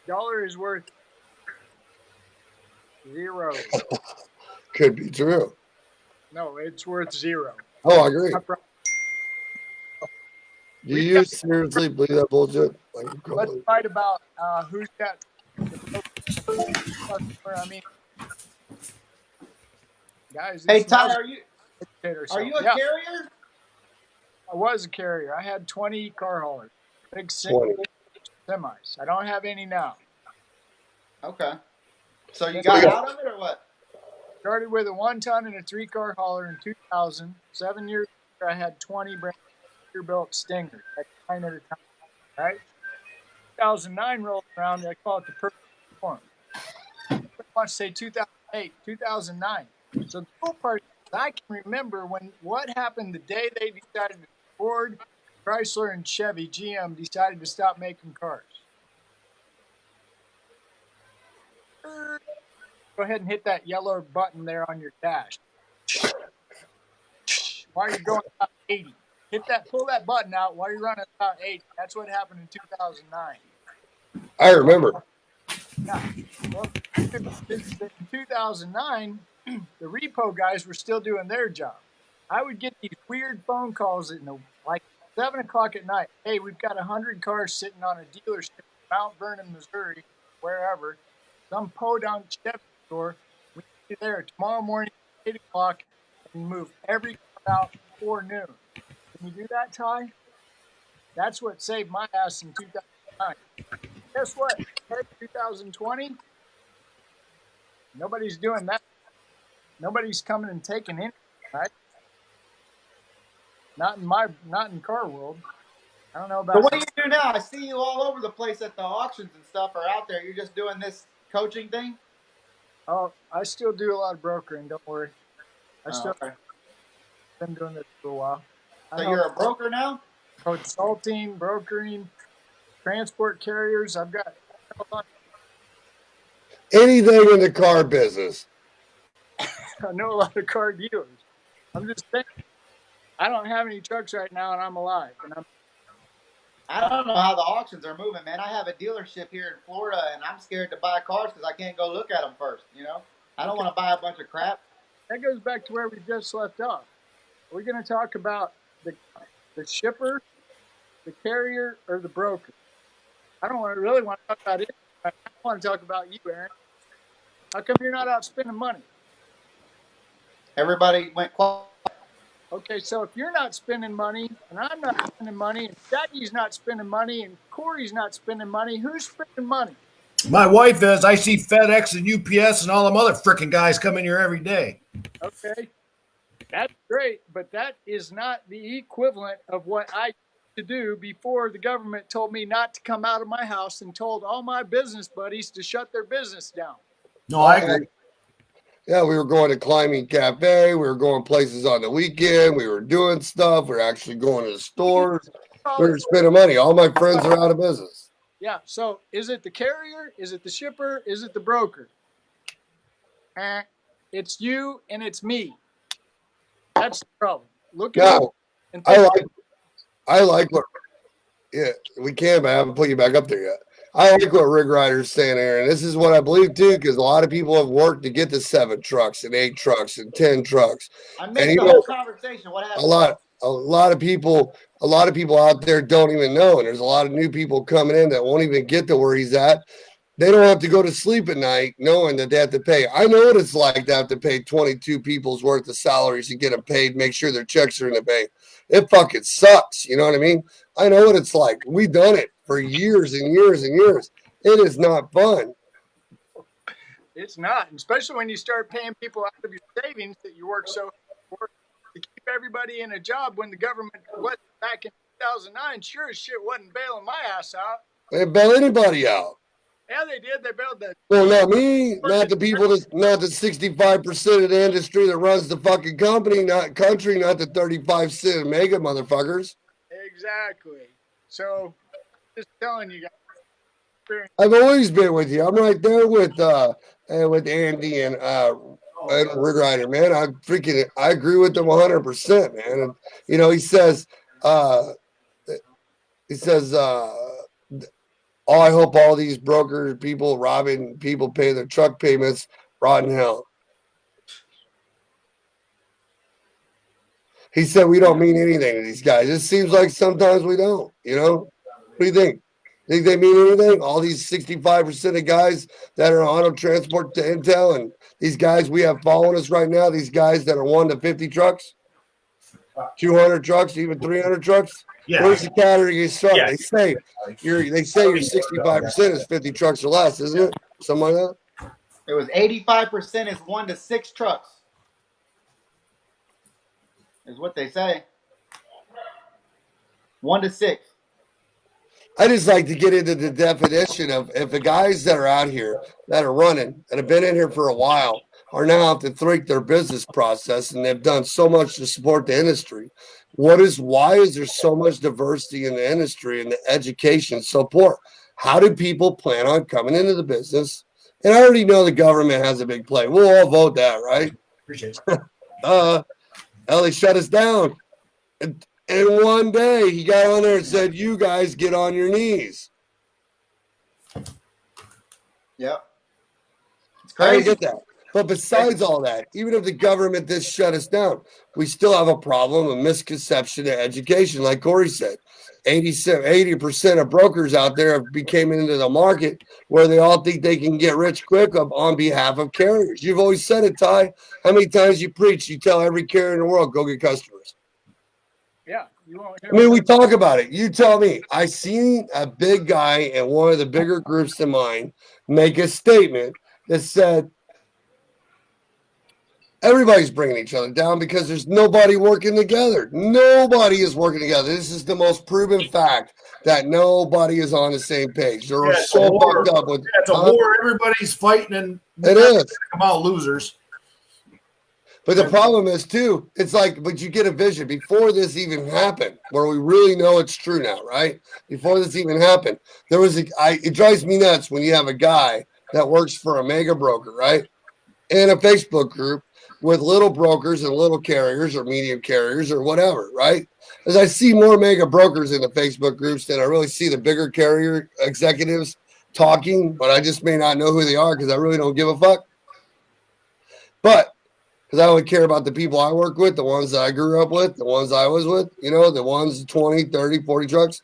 Dollar is worth zero. Could be true. No, it's worth zero. Oh, I agree. Do We've you got seriously believe that bullshit? Like, let's fight about who's got the customer. I mean, guys, Hey this Ty, now's are you a yeah, carrier? I was a carrier. I had 20 car haulers, big 20. semis. I don't have any now. Okay. So you Then got I out of it or what? started with a 1 ton and a 3 car hauler in 2000. 7 years later, I had 20 brand new built Stingers, like 9 at a time. Right? 2009 rolled around. I call it the perfect storm. I want to say 2008, 2009. So the cool part is I can remember when what happened the day they decided to Ford, Chrysler, and Chevy, GM decided to stop making cars. Go ahead and hit that yellow button there on your dash. While you're going about 80. Pull that button out while you're running about 80. That's what happened in 2009. I remember. Yeah. Well, in 2009, the repo guys were still doing their job. I would get these weird phone calls at like 7 o'clock at night. Hey, we've got 100 cars sitting on a dealership in Mount Vernon, Missouri, wherever, some podunk Chevy store. We need you there tomorrow morning at 8 o'clock and move every car out before noon. Can you do that, Ty? That's what saved my ass in 2009. Guess what? 2020, nobody's doing that. Nobody's coming and taking anything, right? Not in car world. I don't know So about what do you do now? I see you all over the place at the auctions and stuff are out there. You're just doing this coaching thing? oh, I still do a lot of brokering, don't worry. I Oh, still okay. been doing this for a while. I So help you're a broker now? consulting, brokering, transport carriers. I've got Anything in the car business. I know a lot of car dealers. I'm just saying I don't have any trucks right now and I'm alive. And I don't know how the auctions are moving, man. I have a dealership here in Florida, and I'm scared to buy cars because I can't go look at them first. I don't okay, want to buy a bunch of crap. that goes back to where we just left off. We're gonna talk about the shipper, the carrier, or the broker. I don't really want to talk about it. I want to talk about you, Aaron. How come you're not out spending money? Everybody went quiet. Okay, so if you're not spending money, and I'm not spending money, and Shaggy's not spending money, and Corey's not spending money, who's spending money? My wife is. I see FedEx and UPS and all them other freaking guys coming here every day. Okay, that's great, but that is not the equivalent of what I used to do before the government told me not to come out of my house and told all my business buddies to shut their business down. No, I Oh, agree. yeah, we were going to Climbing Cafe. We were going places on the weekend. We were doing stuff. We were actually going to the stores. We were spending money. All my friends are out of business. Yeah, so is it the carrier? Is it the shipper? Is it the broker? It's you and it's me. That's the problem. Look at me No, and I think. like what. Yeah, we can, but I haven't put you back up there yet. I like what Rig Rider's saying, Aaron. This is what I believe too, because a lot of people have worked to get to 7 trucks and 8 trucks and 10 trucks, I and missed the whole conversation. What happened? a lot of people out there don't even know, and there's a lot of new people coming in that won't even get to where he's at. They don't have to go to sleep at night knowing that they have to pay. I know what it's like to have to pay 22 people's worth of salaries to get them paid, make sure their checks are in the bank. It fucking sucks. You know what I mean? I know what it's like. We've done it for years and years and years. It is not fun. It's not, especially when you start paying people out of your savings that you work so hard for to keep everybody in a job when the government was back in 2009. Sure as shit wasn't bailing my ass out. They didn't bail anybody out. Yeah, they did. They bailed the. Well, not me, not the people that, not the 65% of the industry that runs the fucking company, not country, not the 35% mega motherfuckers. Exactly. So, just telling you guys. I've always been with you. I'm right there with Andy and Rig Rider, man. I agree with them 100%, man. And he says uh he says oh, I hope all these brokers, people robbing people pay their truck payments, rot in hell. He said we don't mean anything to these guys. It seems like sometimes we don't, What do you think? Think they mean anything? All these 65% of guys that are auto transport to Intel and these guys we have following us right now, these guys that are 1 to 50 trucks, 200 trucks, even 300 trucks. Yeah. Where's the category you start? Yeah. They say your 65% is 50 trucks or less, isn't it? Something like that. It was 85% is 1 to 6 trucks. Is what they say. 1 to 6. I just like to get into the definition of if the guys that are out here that are running and have been in here for a while are now have to tweak their business process and they've done so much to support the industry. Why is there so much diversity in the industry and the education so poor? How do people plan on coming into the business? And I already know the government has a big play. We'll all vote that, right? Appreciate it. They shut us down. And one day he got on there and said, you guys get on your knees. Yep. It's I crazy. get that. But besides all that, even if the government just shut us down, we still have a problem, a misconception of education. Like Corey said, 80% of brokers out there have became into the market where they all think they can get rich quick on behalf of carriers. You've always said it, Ty. How many times you preach, you tell every carrier in the world, go get customers. Yeah. You won't hear I mean, we talk about it. You tell me. I seen a big guy in one of the bigger groups than mine make a statement that said, everybody's bringing each other down because there's nobody working together. Nobody is working together. This is the most proven fact that nobody is on the same page. They're so fucked up with. It's a war. Everybody's fighting, and it is come out losers. But the problem is too. It's like, but you get a vision before this even happened, where we really know it's true now, right? Before this even happened, there was it drives me nuts when you have a guy that works for a mega broker, right, in a Facebook group with little brokers and little carriers or medium carriers or whatever, right? As I see more mega brokers in the Facebook groups than I really see the bigger carrier executives talking, but I just may not know who they are because I really don't give a fuck. But because I only care about the people I work with, the ones that I grew up with, the ones I was with, the ones 20, 30, 40 trucks,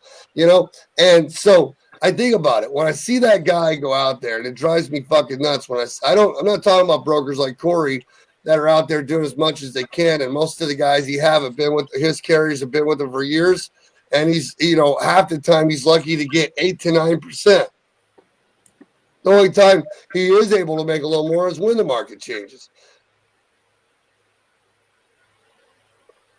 And so I think about it. When I see that guy go out there, and it drives me fucking nuts when I'm not talking about brokers like Corey that are out there doing as much as they can. And most of the guys have been with his carriers have been with him for years. And he's, half the time he's lucky to get 8 to 9%. The only time he is able to make a little more is when the market changes.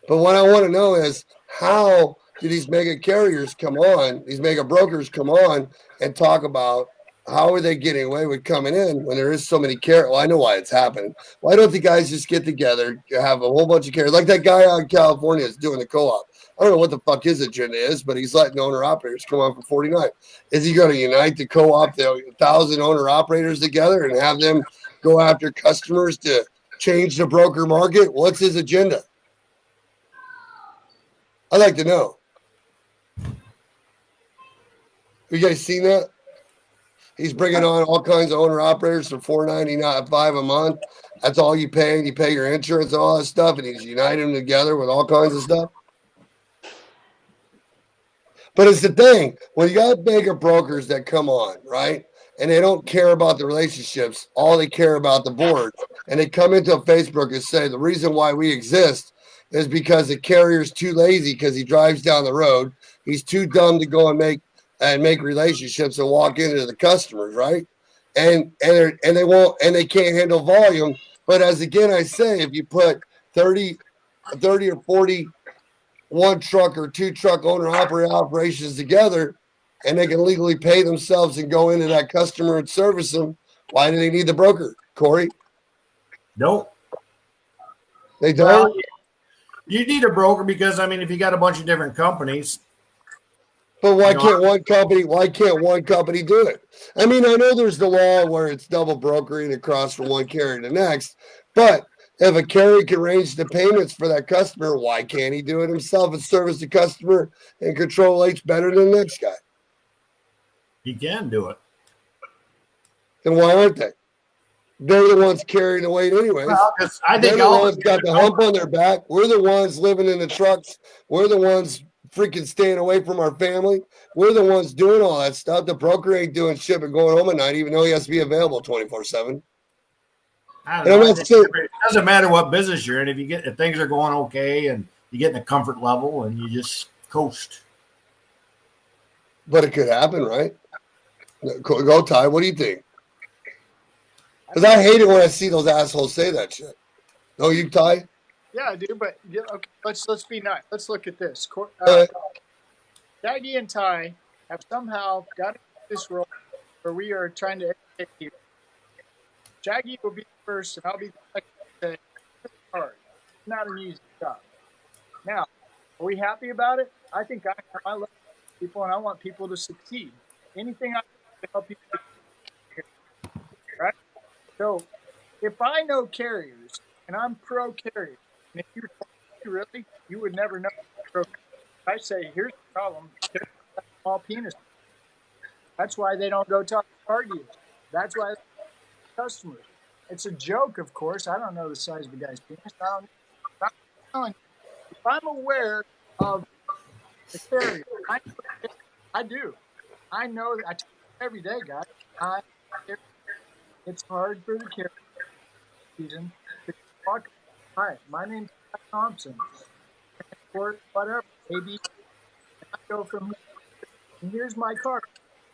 But what I want to know is how do these mega carriers come on, these mega brokers come on and talk about how are they getting away with coming in when there is so many carriers? Well, I know why it's happening. Why don't the guys just get together, have a whole bunch of carriers, like that guy out in California is doing the co-op. I don't know what the fuck his agenda is, but he's letting owner-operators come on for 49. Is he going to unite the co-op, the 1,000 owner-operators together and have them go after customers to change the broker market? What's his agenda? I'd like to know. You guys seen that? He's bringing on all kinds of owner-operators for $4.95 a month. That's all you pay. You pay your insurance and all that stuff, and he's uniting them together with all kinds of stuff. But it's the thing. When you got bigger brokers that come on, right, and they don't care about the relationships, all they care about the board, and they come into a Facebook and say the reason why we exist is because the carrier's too lazy because he drives down the road. He's too dumb to go and make relationships and walk into the customers, right? and they won't, and they can't handle volume. But as again I say, if you put 30 or 40 one truck or two truck owner operator operations together, and they can legally pay themselves and go into that customer and service them, why do they need the broker, Corey? Nope. They don't. Well, you need a broker because I mean, if you got a bunch of different companies. But why can't one company? Why can't one company do it? I mean, I know there's the law where it's double brokering across from one carrier to the next, but if a carrier can arrange the payments for that customer, why can't he do it himself and service the customer and control H better than the next guy? He can do it. Then why aren't they? They're the ones carrying the weight anyways. Well, I think they're the ones got the hump on their back. We're the ones living in the trucks. We're the ones freaking staying away from our family. We're the ones doing all that stuff. The broker ain't doing shit but going home at night, even though he has to be available 24/7. I don't know. It doesn't matter what business you're in. If things are going okay and you get in a comfort level and you just coast. But it could happen, right? Go, Ty. What do you think? Because I hate it when I see those assholes say that shit. No, you, Ty? Yeah, I do. But okay, let's be nice. Let's look at this. Shaggy and Ty have somehow got into this role where we are trying to educate people. Shaggy will be the first, and I'll be the second to say it's hard. It's not an easy job. Now, are we happy about it? I think I love people, and I want people to succeed. Anything I do to help people succeed, right? So, if I know carriers and I'm pro carrier, and if you really, you would never know. I say, here's the problem: small penis. That's why they don't go talk to car dealers. That's why customers. It's a joke, of course. I don't know the size of the guy's penis. If I'm aware of the carrier, I do. I know that I tell you every day, guys. It's hard for the carrier season to talk. Hi, my name's Scott Thompson. Or whatever. Maybe I go from here. And here's my card.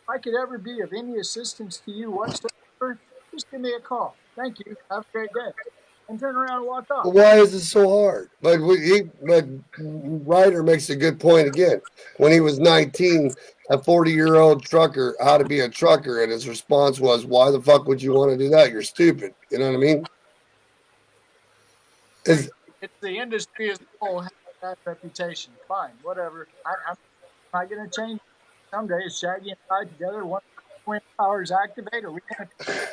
If I could ever be of any assistance to you whatsoever, just give me a call. Thank you. Have a great day. And turn around and walk off. But why is it so hard? But Ryder makes a good point again. When he was 19, a 40-year-old trucker, how to be a trucker, and his response was, "Why the fuck would you want to do that? You're stupid." You know what I mean? It's the industry as a whole has that reputation. Fine, whatever. I'm not going to change. Someday, is Shaggy and I together? One powers activate? Are we going to?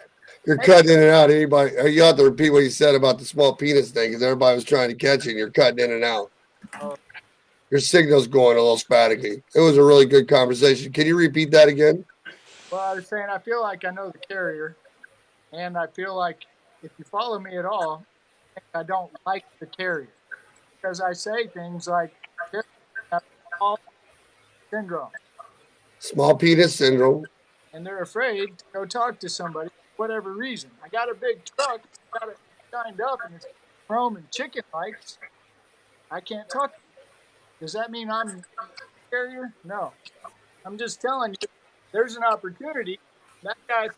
You're cutting in and out. Anybody? You have to repeat what you said about the small penis thing because everybody was trying to catch it. And you're cutting in and out. Oh. Your signal's going a little sporadically. It was a really good conversation. Can you repeat that again? Well, I was saying I feel like I know the carrier, and I feel like if you follow me at all, I don't like the carrier because I say things like syndrome. Small penis syndrome. And they're afraid to go talk to somebody for whatever reason. I got a big truck, got it signed up, and it's chrome and chicken lights. I can't talk. Does that mean I'm a carrier? No. I'm just telling you, there's an opportunity. That guy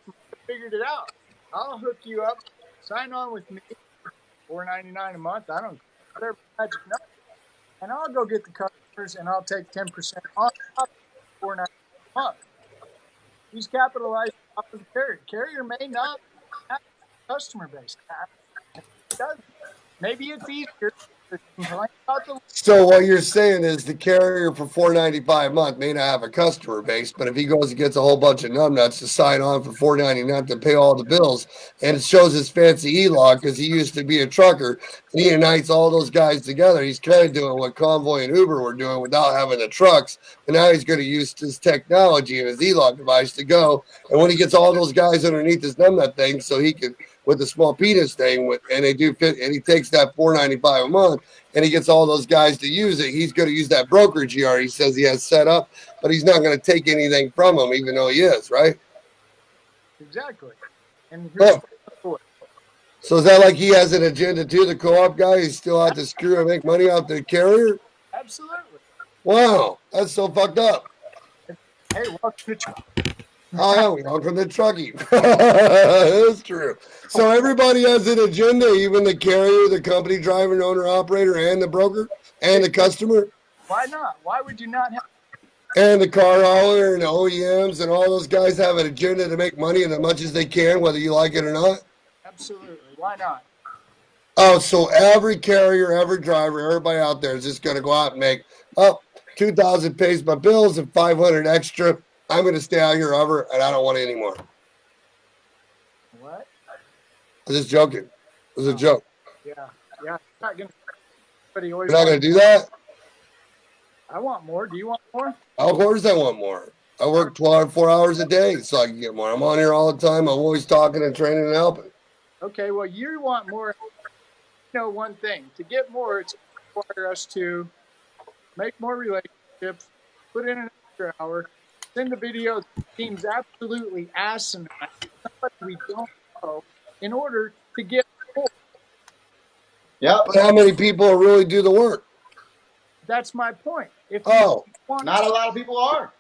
figured it out. I'll hook you up. Sign on with me. $4.99 a month. I don't care. Magic number. And I'll go get the customers, and I'll take 10% on top of $4.99 a month. He's capitalized off of the carrier. Carrier may not have a customer base. Maybe it's easier to complain about the. So what you're saying is the carrier for $4.95 a month may not have a customer base, but if he goes and gets a whole bunch of numbnuts to sign on for $4.99 to pay all the bills, and it shows his fancy e-log because he used to be a trucker, and he unites all those guys together. He's kind of doing what Convoy and Uber were doing without having the trucks, and now he's going to use his technology and his e-log device to go. And when he gets all those guys underneath his numbnut thing, so he can with the small penis thing, and they do fit, and he takes that $4.95 a month. And he gets all those guys to use it, he's going to use that brokerage he already says he has set up, but he's not going to take anything from him, even though he is, right? Exactly. And here's so is that like he has an agenda too, the co-op guy? He's still out to screw and make money out the carrier? Absolutely. Wow, that's so fucked up. Hey, welcome to Oh, yeah, we welcome the trucking. That's true. So everybody has an agenda, even the carrier, the company driver, owner, operator, and the broker, and the customer, Why not? Why would you not have? and the car hauler, and the OEMs, and all those guys have an agenda to make money as much as they can, whether you like it or not. Absolutely. Why not? Oh, so every carrier, every driver, everybody out there is just going to go out and make, oh, 2,000 pays my bills and 500 extra. I'm going to stay out here ever, and I don't want it anymore. What? I'm just joking. It was a Oh, joke. yeah. Yeah. Not gonna. Everybody always You're not wants. going to do that? I want more. Do you want more? Of course I want more. I work 12, 4 hours a day so I can get more. I'm on here all the time. I'm always talking and training and helping. Okay. Well, you want more. You know one thing. To get more, it's going to require us to make more relationships, put in an extra hour, send a video that seems absolutely asinine, somebody we don't know, in order to get more. Yep. But how many people really do the work? That's my point. If you Oh, want Not a lot of people are.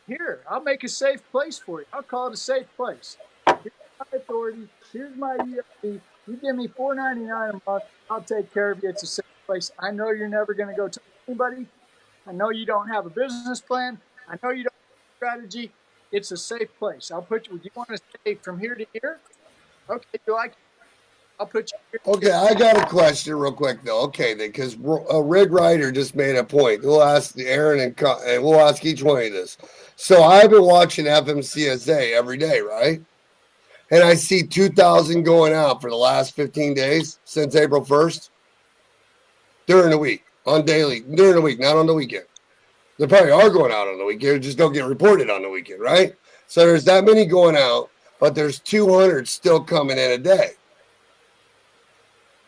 here, I'll make a safe place for you. I'll call it a safe place. Here's my authority. Here's my EFT. You give me $4.99 a month. I'll take care of you. It's a safe place. I know you're never going to go tell anybody. I know you don't have a business plan. I know you don't have a strategy. It's a safe place. I'll put you. Would you want to stay from here to here? Okay, you like it? I'll put you okay. here. I got a question real quick, though. Okay, then, because Rig Ryder just made a point. We'll ask Aaron and we'll ask each one of this. So I've been watching FMCSA every day, right? And I see 2,000 going out for the last 15 days since April 1st during the week, on daily, during the week, not on the weekend. They probably are going out on the weekend, just don't get reported on the weekend, right? So there's that many going out, but there's 200 still coming in a day.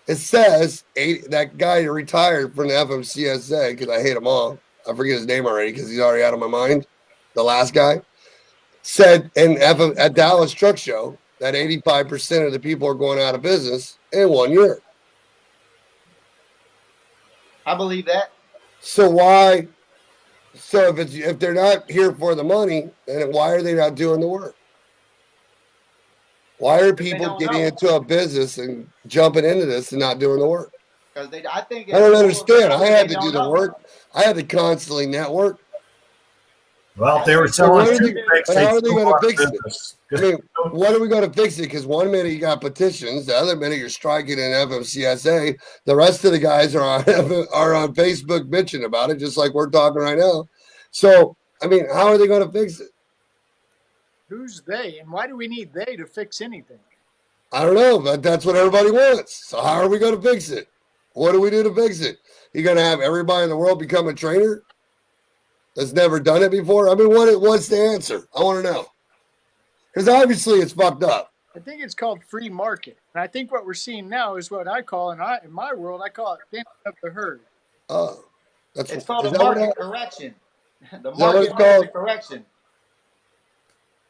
It says that guy retired from the FMCSA because I hate them all. I forget his name already because he's already out of my mind. The last guy said at Dallas Truck Show that 85% of the people are going out of business in 1 year. I believe that. So why? So if they're not here for the money, then why are they not doing the work? Why are Because they people don't getting know. into a business and jumping into this and not doing the work? Because I think I it's don't more understand. I so they had to do don't the know. work. I had to constantly network. Well, if I they were think So selling what are they? toothpicks, But they'd how are they still going go to out fix of it? business. I mean, what are we going to fix it? Because 1 minute you got petitions, the other minute you're striking in FMCSA. The rest of the guys are on are on Facebook bitching about it, just like we're talking right now. So I mean, how are they going to fix it? Who's they, and why do we need they to fix anything? I don't know, but that's what everybody wants. So how are we going to fix it? What do we do to fix it? You going to have everybody in the world become a trainer that's never done it before? I mean, what's the answer? I want to know. Because obviously it's fucked up. I think it's called free market, and I think what we're seeing now is what I call, in my world, I call it thinning of the herd. Oh, that's It's called is a that what market that, correction. The is that what it's market needs a called? correction.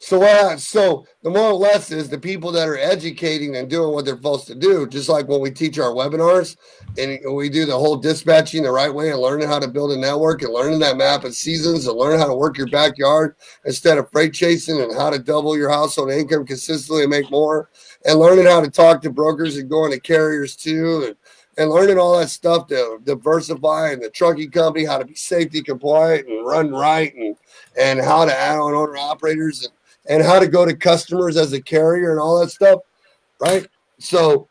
So the more or less is the people that are educating and doing what they're supposed to do, just like when we teach our webinars and we do the whole dispatching the right way and learning how to build a network and learning that map of seasons and learning how to work your backyard instead of freight chasing and how to double your household income consistently and make more and learning how to talk to brokers and going to carriers too and learning all that stuff to diversify and the trucking company, how to be safety compliant and run right and how to add on owner operators and how to go to customers as a carrier and all that stuff, right? So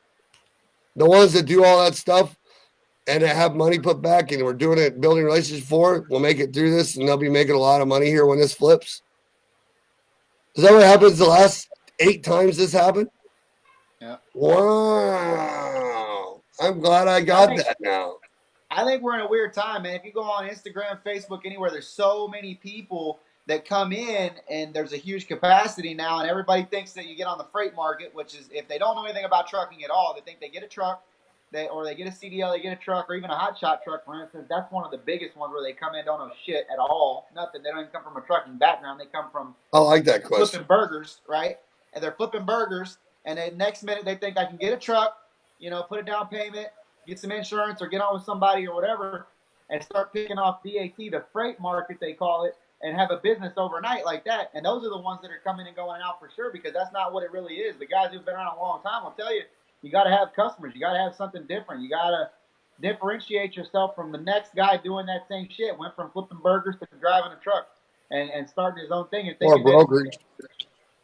the ones that do all that stuff and have money put back and we're doing it, building relationships for it, will make it through this and they'll be making a lot of money here when this flips. Is that what happens the last 8 times this happened? Yeah. Wow. I'm glad I I got think that now. I think we're in a weird time, man. If you go on Instagram, Facebook, anywhere, there's so many people that come in, and there's a huge capacity now, and everybody thinks that you get on the freight market, which is if they don't know anything about trucking at all, they think they get a truck, or they get a CDL, they get a truck, or even a hot shot truck, for instance. That's one of the biggest ones where they come in don't know shit at all, nothing. They don't even come from a trucking background. They come from I like that question. flipping burgers, right? And they're flipping burgers, and then next minute they think I can get a truck, put a down payment, get some insurance, or get on with somebody or whatever, and start picking off DAT, the freight market they call it, and have a business overnight like that. And those are the ones that are coming and going out for sure, because that's not what it really is. The guys who've been around a long time will tell you, you got to have customers. You got to have something different. You got to differentiate yourself from the next guy doing that same shit. Went from flipping burgers to driving a truck and starting his own thing and Or thinking that, brokerage.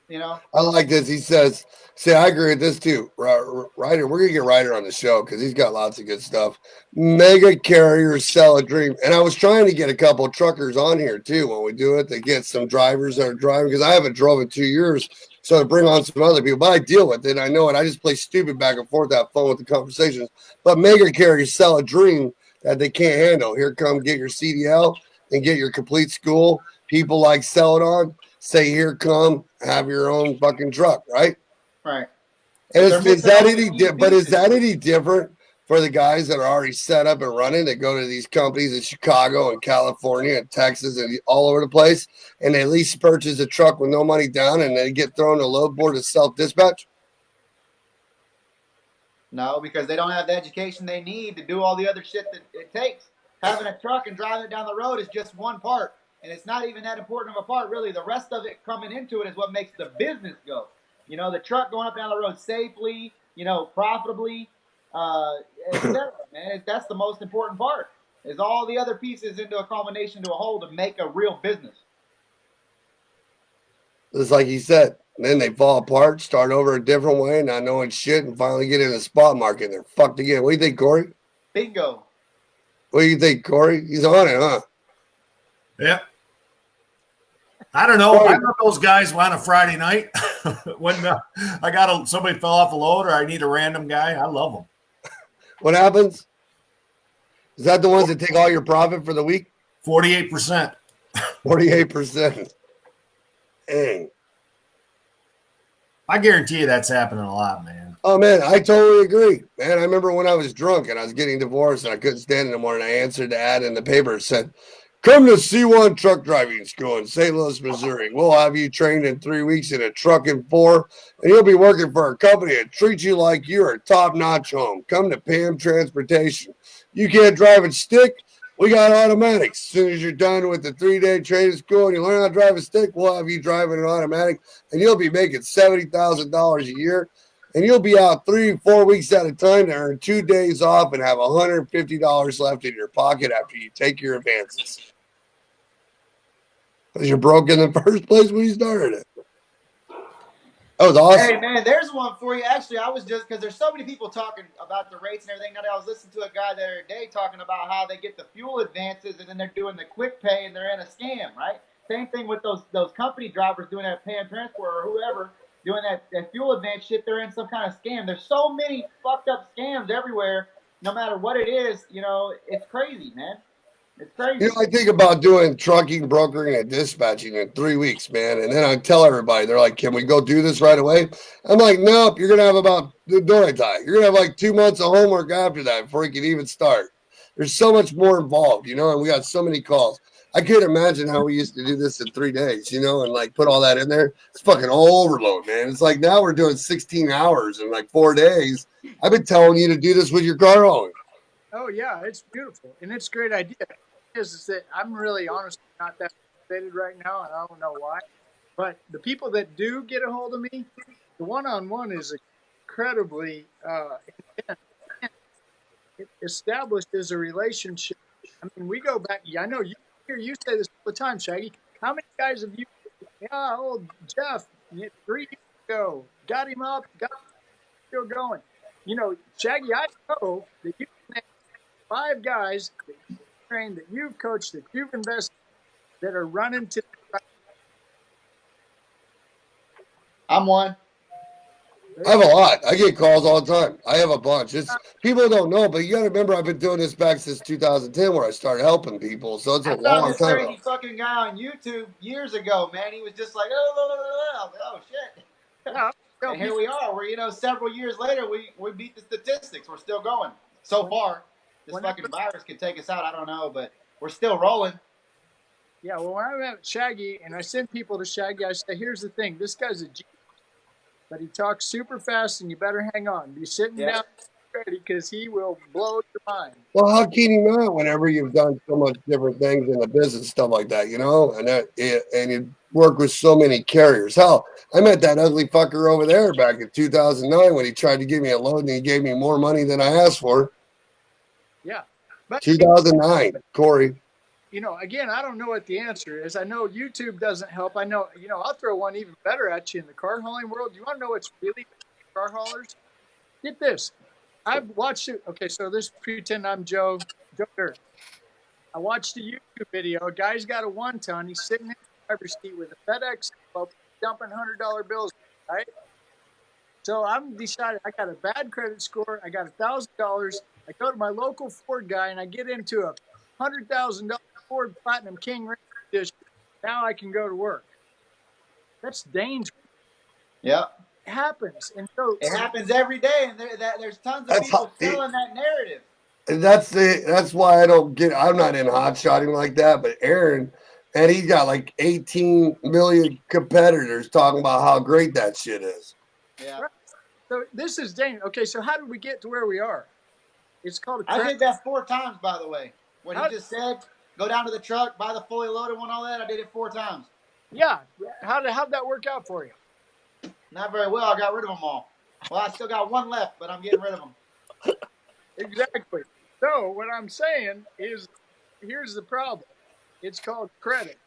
you know. I like this. He says, "See, I agree with this too." Ryder, we're gonna get Ryder on the show because he's got lots of good stuff. Mega carriers sell a dream, and I was trying to get a couple truckers on here too when we do it to get some drivers that are driving because I haven't drove in 2 years, so to bring on some other people. But I deal with it. I know it. I just play stupid back and forth, have fun with the conversations. But mega carriers sell a dream that they can't handle. Here, come get your CDL and get your complete school. People like sell it on. Say, here, come, have your own fucking truck, right? Right. And But they're is missing that all the any key but is pieces. that any different for the guys that are already set up and running that go to these companies in Chicago and California and Texas and all over the place, and they at least purchase a truck with no money down and they get thrown a load board to self dispatch? No, because they don't have the education they need to do all the other shit that it takes. Having a truck and driving it down the road is just one part, and it's not even that important of a part, really. The rest of it coming into it is what makes the business go. You know, the truck going up down the road safely, profitably, etc. Man, that's the most important part. Is all the other pieces into a combination to a whole to make a real business. It's like he said. Then they fall apart, start over a different way, not knowing shit, and finally get in the spot market. They're fucked again. What do you think, Corey? Bingo. What do you think, Corey? He's on it, huh? Yeah. I don't know. Corey. I love those guys on a Friday night when I got somebody fell off a load or I need a random guy. I love them. What happens? Is that the ones that take all your profit for the week? 48%. 48%. Dang. I guarantee you that's happening a lot, man. Oh, man, I totally agree. Man, I remember when I was drunk and I was getting divorced and I couldn't stand it anymore, and I answered the ad in the paper. It said, come to C1 Truck Driving School in St. Louis, Missouri. We'll have you trained in 3 weeks in a truck in 4, and you'll be working for a company that treats you like you're a top-notch home. Come to Pam Transportation. You can't drive a stick? We got automatics. As soon as you're done with the 3-day training school and you learn how to drive a stick, we'll have you driving an automatic, and you'll be making $70,000 a year. And you'll be out 3-4 weeks at a time to earn 2 days off and have $150 left in your pocket after you take your advances. Because you're broke in the first place when you started it. That was awesome. Hey man, there's one for you. Actually, I was just because there's so many people talking about the rates and everything. Now I was listening to a guy the other day talking about how they get the fuel advances and then they're doing the quick pay and they're in a scam, right? Same thing with those company drivers doing that Pan Transport or whoever doing that fuel advance shit. They're in some kind of scam. There's so many fucked up scams everywhere. No matter what it is, it's crazy, man. It's crazy. I think about doing trucking, brokering, and dispatching in 3 weeks, man. And then I tell everybody, they're like, can we go do this right away? I'm like, nope, you're going to have about, don't I die? You're going to have like 2 months of homework after that before you can even start. There's so much more involved, and we got so many calls. I can't imagine how we used to do this in 3 days, and like put all that in there. It's fucking overload, man. It's like now we're doing 16 hours in like 4 days. I've been telling you to do this with your car owner. Oh yeah, it's beautiful and it's a great idea. Is that I'm really honestly not that motivated right now, and I don't know why. But the people that do get a hold of me, the one-on-one is incredibly intense. It established as a relationship. I mean, we go back. I know you hear you say this all the time, Shaggy. How many guys have you? Yeah, old Jeff, 3 years ago, got him up, got him still going. Shaggy, I know that you can have 5 guys that you've trained, that you've coached, that you've invested, that are running to. I'm one. I have a lot. I get calls all the time. I have a bunch. People don't know, but you got to remember, I've been doing this back since 2010, where I started helping people. So it's a I found long this time. crazy fucking guy on YouTube years ago, man. He was just like, oh shit. Yeah, And here we are. We're several years later, we beat the statistics. We're still going so far. This fucking virus could take us out. I don't know, but we're still rolling. Yeah, well, when I'm at Shaggy and I send people to Shaggy, I say, here's the thing. This guy's a genius, but he talks super fast and you better hang on. Be sitting down ready because he will blow your mind. Well, how can you not whenever you've done so much different things in the business, stuff like that, you know? And you work with so many carriers. Hell, I met that ugly fucker over there back in 2009 when he tried to give me a load and he gave me more money than I asked for. Yeah. But 2009, Corey. you know, again, I don't know what the answer is. I know YouTube doesn't help. I know, you know, I'll throw one even better at you in the car hauling world. You want to know what's really car haulers? Get this. I've watched it. Okay, so this pretend I'm Joe Dirt. I watched a YouTube video. A guy's got a 1-ton. He's sitting in the driver's seat with a FedEx envelope, dumping $100 bills, right? So I'm decided I got a bad credit score. I got $1,000. I go to my local Ford guy and I get into a $100,000 Ford Platinum King Range edition. Now I can go to work. That's dangerous. Yeah. It happens. And so it happens every day, and there's tons of people selling that narrative. And that's why I don't get. I'm not in hot shotting like that. But Aaron, and he's got like 18 million competitors talking about how great that shit is. Yeah. Right. So this is dangerous. Okay, so how did we get to where we are? It's called a I did that 4 times, by the way. What How- he just said, go down to the truck, buy the fully loaded one, all that. I did it 4 times. Yeah. How'd that work out for you? Not very well. I got rid of them all. Well, I still got one left, but I'm getting rid of them. Exactly. So what I'm saying is, here's the problem. It's called credit.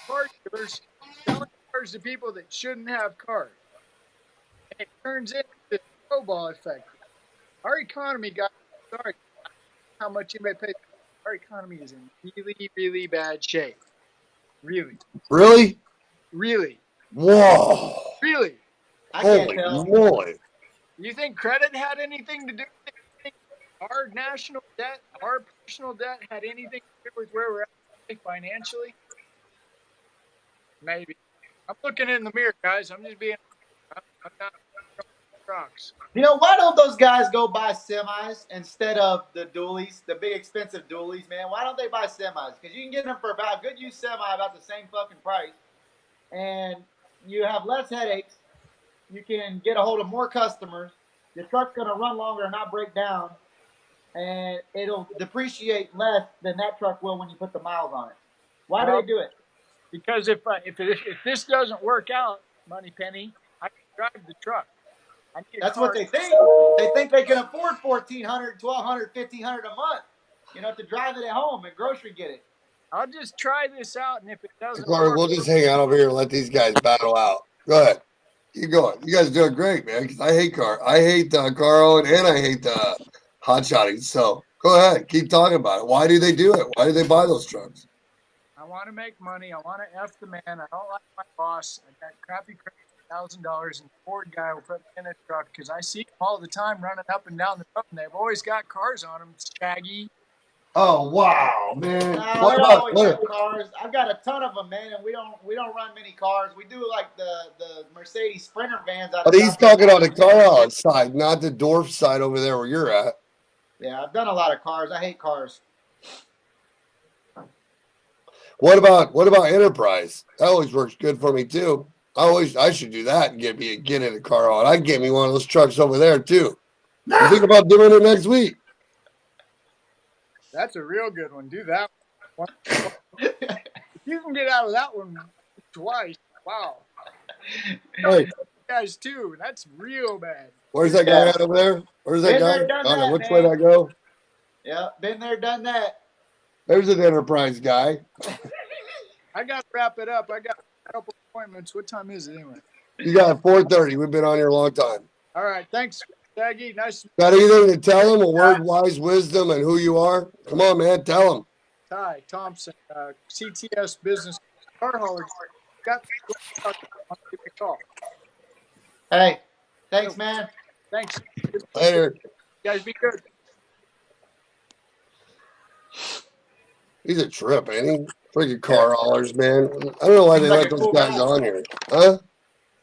Car dealers selling cars to people that shouldn't have cars. And it turns into this snowball effect. Our economy, guys, sorry how much you may pay. Our economy is in really, really bad shape. Really. Really? Really. Whoa. Really. I can't Holy tell. moly. You think credit had anything to do with it? Our national debt, our personal debt had anything to do with where we're at financially? Maybe. I'm looking in the mirror, guys. I'm just being. I'm not rocks. You know, why don't those guys go buy semis instead of the dualies, the big expensive dualies, man? Why don't they buy semis? Because you can get them for about good use semi about the same fucking price, and you have less headaches. You can get a hold of more customers. Your truck's gonna run longer and not break down, and it'll depreciate less than that truck will when you put the miles on it. Why do they do it? Because if this doesn't work out, Moneypenny, I can drive the truck. That's what they think. They think they can afford $1,400, $1,200, $1,500 a month. You know, to drive it at home and grocery get it. I'll just try this out, and if it doesn't Corey, work, we'll just hang out over here and let these guys battle out. Go ahead. Keep going. You guys are doing great, man. Because I hate Carl, and I hate hot shotting. So go ahead. Keep talking about it. Why do they do it? Why do they buy those trucks? I want to make money. I want to F the man. I don't like my boss. I got crappy $1,000, and the Ford guy will put me in a truck because I see them all the time running up and down the road, and they've always got cars on them. Shaggy. Oh wow, man! No, What they about always have cars. I've got a ton of them, man, and we don't run many cars. We do like the Mercedes Sprinter vans. But he's talking on the car side, not the Dorf side over there where you're at. Yeah, I've done a lot of cars. I hate cars. What about Enterprise? That always works good for me too. I should do that and get in a car on. I'd get me one of those trucks over there too. You think about doing it next week? That's a real good one. Do that one. If you can get out of that one twice, wow. Hey, guys too. That's real bad. Where's that guy at over there? Where's that guy? I don't know. Which way did I go? Yeah, been there, done that. There's an Enterprise guy. I got to wrap it up. I got a couple appointments. What time is it anyway? You got 4:30. We've been on here a long time. All right. Thanks, Shaggy. Nice. Got anything to tell him? A word, wise wisdom, and who you are? Come on, man. Tell him. Ty Thompson, CTS Business Car Hauler. Got give me a call. Hey, thanks, man. Thanks. Later. You guys be good. He's a trip, ain't he? Freaking car haulers, man. I don't know why they let those guys on here. Huh?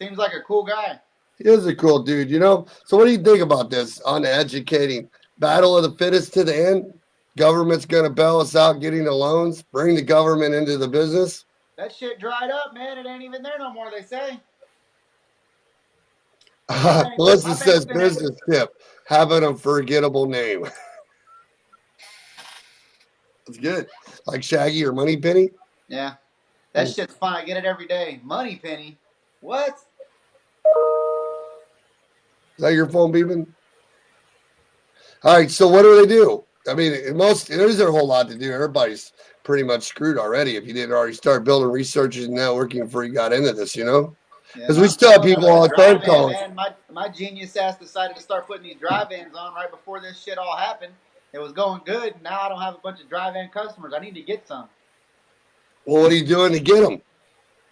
Seems like a cool guy. He is a cool dude, you know? So what do you think about this on the educating? Battle of the fittest to the end? Government's going to bail us out getting the loans, bring the government into the business? That shit dried up, man. It ain't even there no more, they say. Melissa says business tip. have an unforgettable name. That's good. Like Shaggy or Money Penny. Yeah. That shit's fun. I get it every day. Money Penny. What? Is that your phone beeping? All right. So what do they do? I mean, there isn't a whole lot to do. Everybody's pretty much screwed already if you didn't already start building research and networking before you got into this, Yeah, Because we still have people all the time calling. Man, my genius ass decided to start putting these drive-ins on right before this shit all happened. It was going good. Now I don't have a bunch of drive-in customers. I need to get some. Well, what are you doing to get them?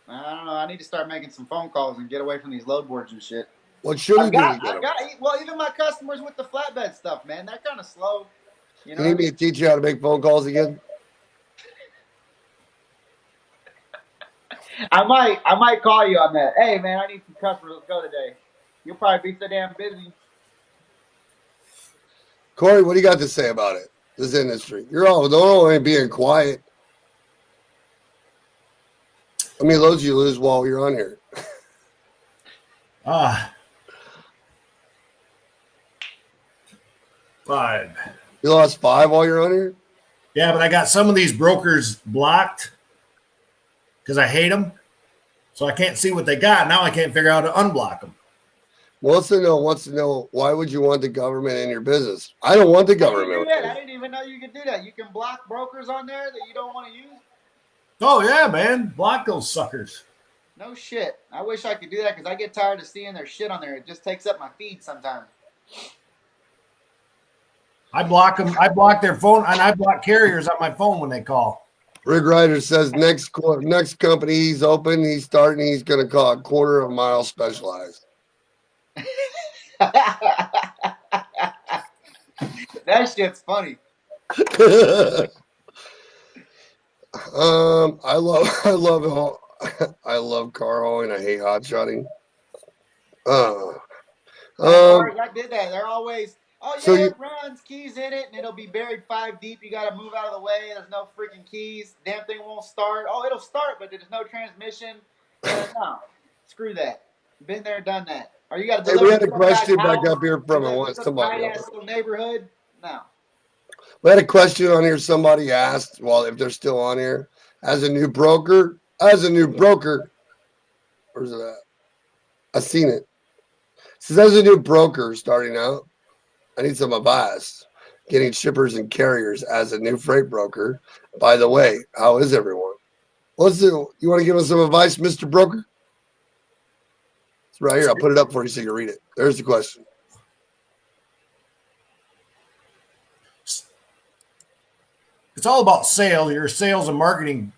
I don't know. I need to start making some phone calls and get away from these load boards and shit. What should you do to get them? Well, even my customers with the flatbed stuff, man, they're kind of slow. You need me to teach you how to make phone calls again? I might call you on that. Hey, man, I need some customers. Let's go today. You'll probably be so damn busy. Corey, what do you got to say about it? This industry. You're all don't only being quiet. How many loads you lose while you're on here? 5. You lost 5 while you're on here? Yeah, but I got some of these brokers blocked because I hate them. So I can't see what they got. Now I can't figure out how to unblock them. Wants to know why would you want the government in your business? I don't want the government. I didn't even know you could do that. You can block brokers on there that you don't want to use. Oh yeah, man, block those suckers. No shit. I wish I could do that because I get tired of seeing their shit on there. It just takes up my feed sometimes. I block them. I block their phone, and I block carriers on my phone when they call. Rick Ryder says next company he's open, he's starting. He's going to call it quarter of a mile specialized. That shit's funny. I love car hauling. I hate hot shotting. I did that. They're always, it runs, keys in it, and it'll be buried 5 deep. You got to move out of the way. There's no freaking keys. Damn thing won't start. Oh, it'll start, but there's no transmission. No, screw that. Been there, done that. Or you got to deliver. We had a question back up here from somebody else. Little neighborhood. No. We had a question on here. Somebody asked, well, if they're still on here, as a new broker, where's it at? I seen it. It says, as a new broker starting out, I need some advice getting shippers and carriers as a new freight broker. By the way, how is everyone? You want to give us some advice, Mr. Broker? It's right here. I'll put it up for you so you can read it. There's the question. It's all about sales. You're a sales and marketing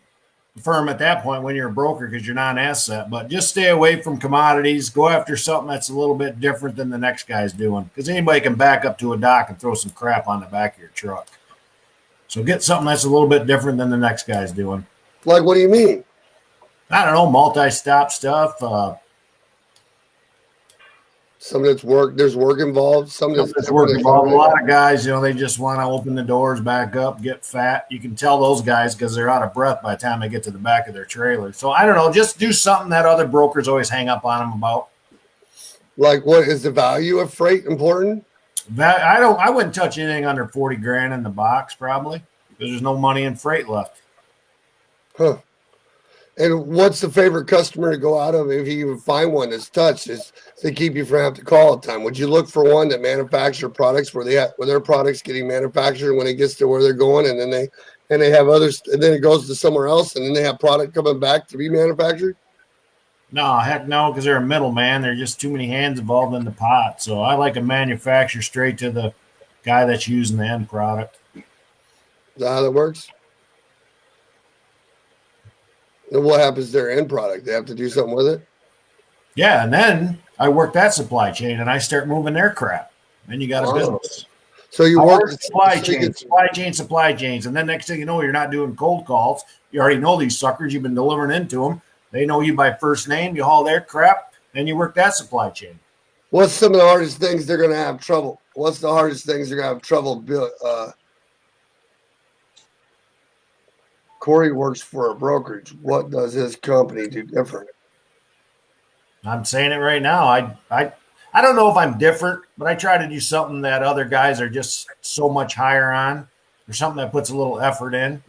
firm at that point when you're a broker because you're not an asset. But just stay away from commodities. Go after something that's a little bit different than the next guy's doing, because anybody can back up to a dock and throw some crap on the back of your truck. So get something that's a little bit different than the next guy's doing. Like, what do you mean? I don't know, multi-stop stuff. Some that's work. There's work involved. Some that's work involved. A lot of guys, they just want to open the doors back up, get fat. You can tell those guys because they're out of breath by the time they get to the back of their trailer. So I don't know. Just do something that other brokers always hang up on them about. Like, what is the value of freight important? I wouldn't touch anything under 40 grand in the box probably because there's no money in freight left. Huh. And what's the favorite customer to go out of if you even find one that's touched? Is to keep you from having to call all the time. Would you look for one that manufacture products where their products getting manufactured when it gets to where they're going, and then they have others, and then it goes to somewhere else, and then they have product coming back to be manufactured? No, heck no, because they're a middleman. There's just too many hands involved in the pot. So I like a manufacturer straight to the guy that's using the end product. Is that how that works? And what happens to their end product? They have to do something with it? Yeah, and then I work that supply chain and I start moving their crap. Then you got a business. So you work supply chains. And then next thing you know, you're not doing cold calls. You already know these suckers. You've been delivering into them. They know you by first name. You haul their crap. Then you work that supply chain. What's some of the hardest things they're going to have trouble? What's the hardest things they're going to have trouble? Corey works for a brokerage. What does his company do different? I'm saying it right now. I I don't know if I'm different, but I try to do something that other guys are just so much higher on, or something that puts a little effort in.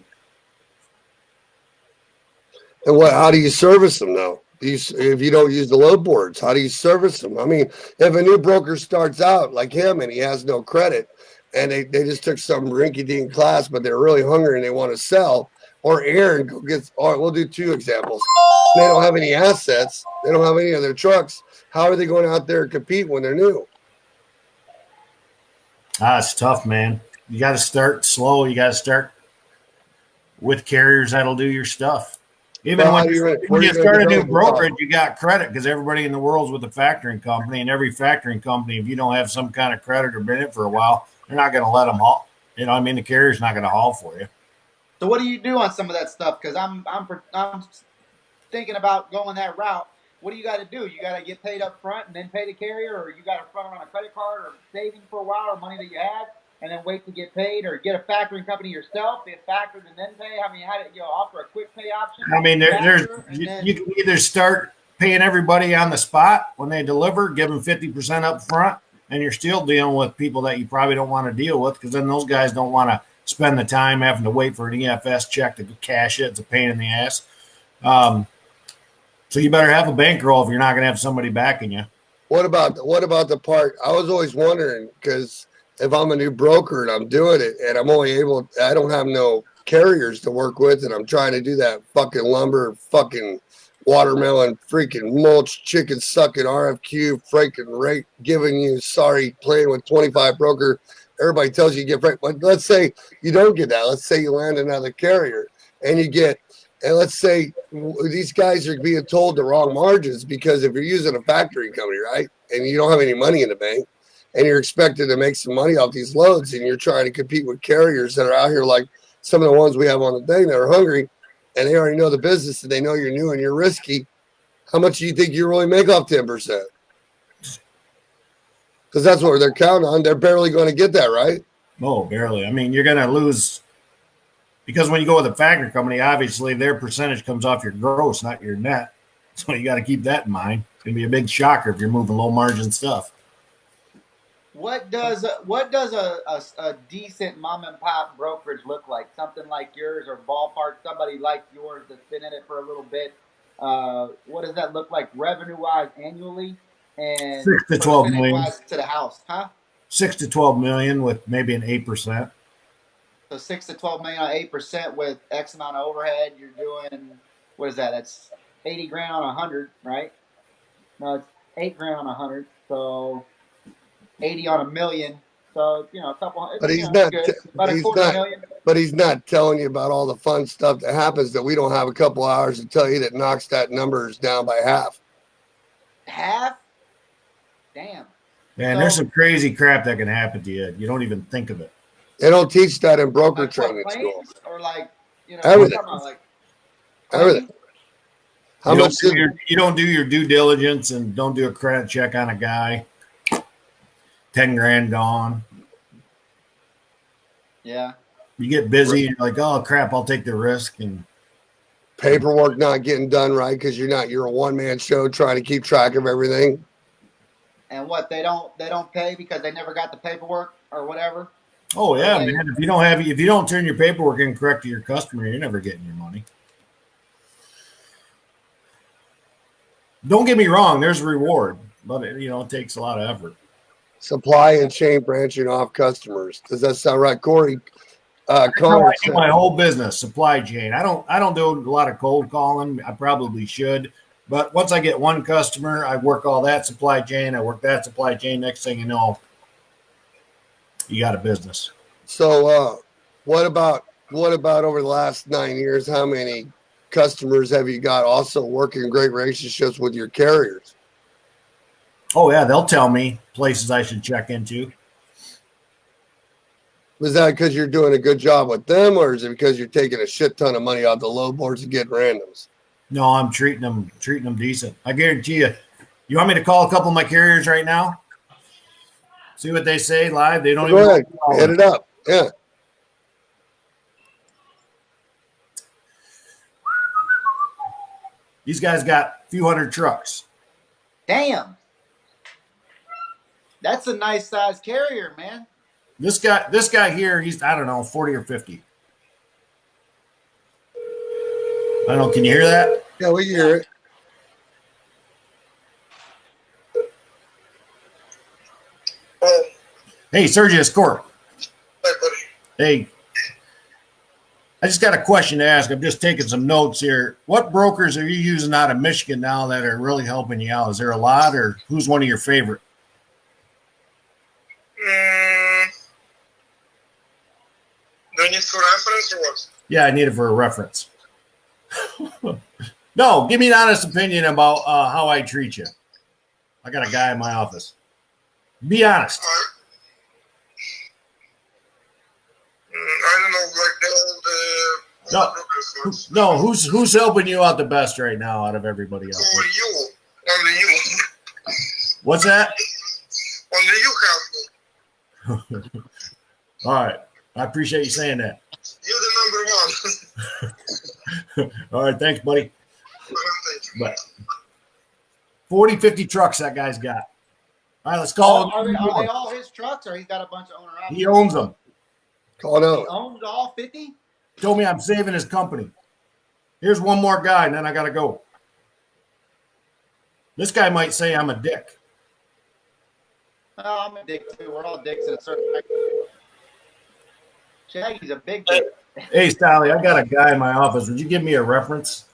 And how do you service them though? If you don't use the load boards, how do you service them? I mean, if a new broker starts out like him and he has no credit and they just took some rinky dink class, but they're really hungry and they want to sell, or Aaron gets, or we'll do two examples. They don't have any assets, they don't have any of their trucks. How are they going out there and compete when they're new? It's tough, man. You got to start slow. You got to start with carriers that'll do your stuff. Even when you start a new brokerage, you got credit because everybody in the world's with a factoring company, and every factoring company, if you don't have some kind of credit or been in it for a while, they're not going to let them haul. You know, I mean, the carrier's not going to haul for you. So what do you do on some of that stuff? Because I'm thinking about going that route. What do you got to do? You got to get paid up front and then pay the carrier, or you got to front on a credit card or saving for a while or money that you have and then wait to get paid, or get a factoring company yourself, get factored and then pay? I mean, how do you offer a quick pay option? I mean, you can either start paying everybody on the spot when they deliver, give them 50% up front, and you're still dealing with people that you probably don't want to deal with, because then those guys don't want to spend the time having to wait for an EFS check to cash it. It's a pain in the ass. So you better have a bankroll if you're not going to have somebody backing you. What about the part? I was always wondering, because if I'm a new broker and I'm doing it and I don't have no carriers to work with, and I'm trying to do that fucking lumber, fucking watermelon, freaking mulch, chicken sucking RFQ, freaking rate giving you, sorry, playing with 25 broker. Everybody tells you get right. But let's say you don't get that. Let's say you land another carrier and you get, and let's say these guys are being told the wrong margins, because if you're using a factory company, right, and you don't have any money in the bank and you're expected to make some money off these loads, and you're trying to compete with carriers that are out here like some of the ones we have on the thing that are hungry and they already know the business and they know you're new and you're risky, how much do you think you really make off 10%? Because that's what they're counting on. They're barely going to get that, right? Oh, barely. I mean, you're going to lose, because when you go with a factory company, obviously their percentage comes off your gross, not your net. So you got to keep that in mind. It's going to be a big shocker if you're moving low margin stuff. What does a decent mom and pop brokerage look like? Something like yours, or ballpark somebody like yours that's been in it for a little bit. What does that look like revenue wise annually, and 6 to 12 million wise to the house, huh? 6 to 12 million with maybe an 8%. So 6 to 12 million on 8% with X amount of overhead. You're doing, what is that? That's 80 grand on 100, right? No, it's 8 grand on 100. So 80 on a million. So, a couple. But he's not. About a quarter million. But he's not telling you about all the fun stuff that happens that we don't have a couple hours to tell you, that knocks that numbers down by half. Half? Damn. Man, there's some crazy crap that can happen to you. You don't even think of it. They don't teach that in broker training school. Or everything. Everything. How much? You don't do your due diligence and don't do a credit check on a guy. 10 grand gone. Yeah. You get busy, and you're like, oh crap, I'll take the risk. And paperwork not getting done right because you're a one-man show trying to keep track of everything. And what, they don't pay because they never got the paperwork or whatever? Oh yeah, man. If you don't turn your paperwork in correct to your customer, you're never getting your money. Don't get me wrong, there's a reward, but it takes a lot of effort. Supply and chain branching off customers. Does that sound right, Corey? I do my whole business, supply chain. I don't do a lot of cold calling. I probably should, but once I get one customer, I work all that supply chain. I work that supply chain. Next thing you know, you got a business. So, what about over the last 9 years? How many customers have you got also working great relationships with your carriers? Oh yeah, they'll tell me places I should check into. Was that because you're doing a good job with them, or is it because you're taking a shit ton of money off the load boards and getting randoms? No, I'm treating them decent. I guarantee you. You want me to call a couple of my carriers right now? See what they say live. They don't Go ahead. Hit it up. Yeah. These guys got a few hundred trucks. Damn. That's a nice size carrier, man. This guy here, he's, I don't know, 40 or 50. I don't know. Can you hear that? Yeah, we hear it. Hey, Sergius Court. Hey, buddy. Hey, I just got a question to ask. I'm just taking some notes here. What brokers are you using out of Michigan now that are really helping you out? Is there a lot, or who's one of your favorite? Do you need for reference or what? Yeah, I need it for a reference. No, give me an honest opinion about how I treat you. I got a guy in my office. Be honest. I don't know, like the old. No, who's helping you out the best right now out of everybody else? Only you. What's that? Only you help me. All right. I appreciate you saying that. You're the number one. All right. Thanks, buddy. But 40, 50 trucks that guy's got. All right, let's call him. Are they all his trucks, or he's got a bunch of owner-operators? He owns them. Call it out. He owns all 50? Told me I'm saving his company. Here's one more guy, and then I got to go. This guy might say I'm a dick. Oh, I'm a dick, too. We're all dicks in a certain way. Shaggy's a big dick. Hey, Sally, I got a guy in my office. Would you give me a reference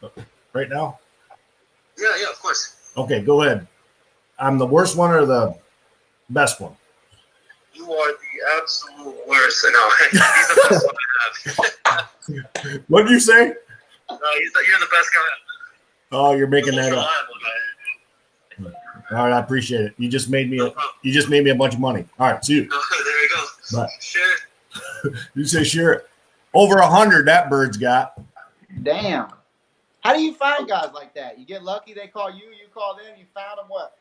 right now? Yeah, of course. Okay, go ahead. I'm the worst one or the best one? You are the absolute worst. No, he's the best one I have. What did you say? You're the best guy. Oh, you're making that up. Reliable guy. All right, I appreciate it. You just made me a bunch of money. All right, see you. There you go. Bye. Sure. You say sure. Over 100 that bird's got. Damn. How do you find guys like that? You get lucky, they call you, you call them, you found them, what?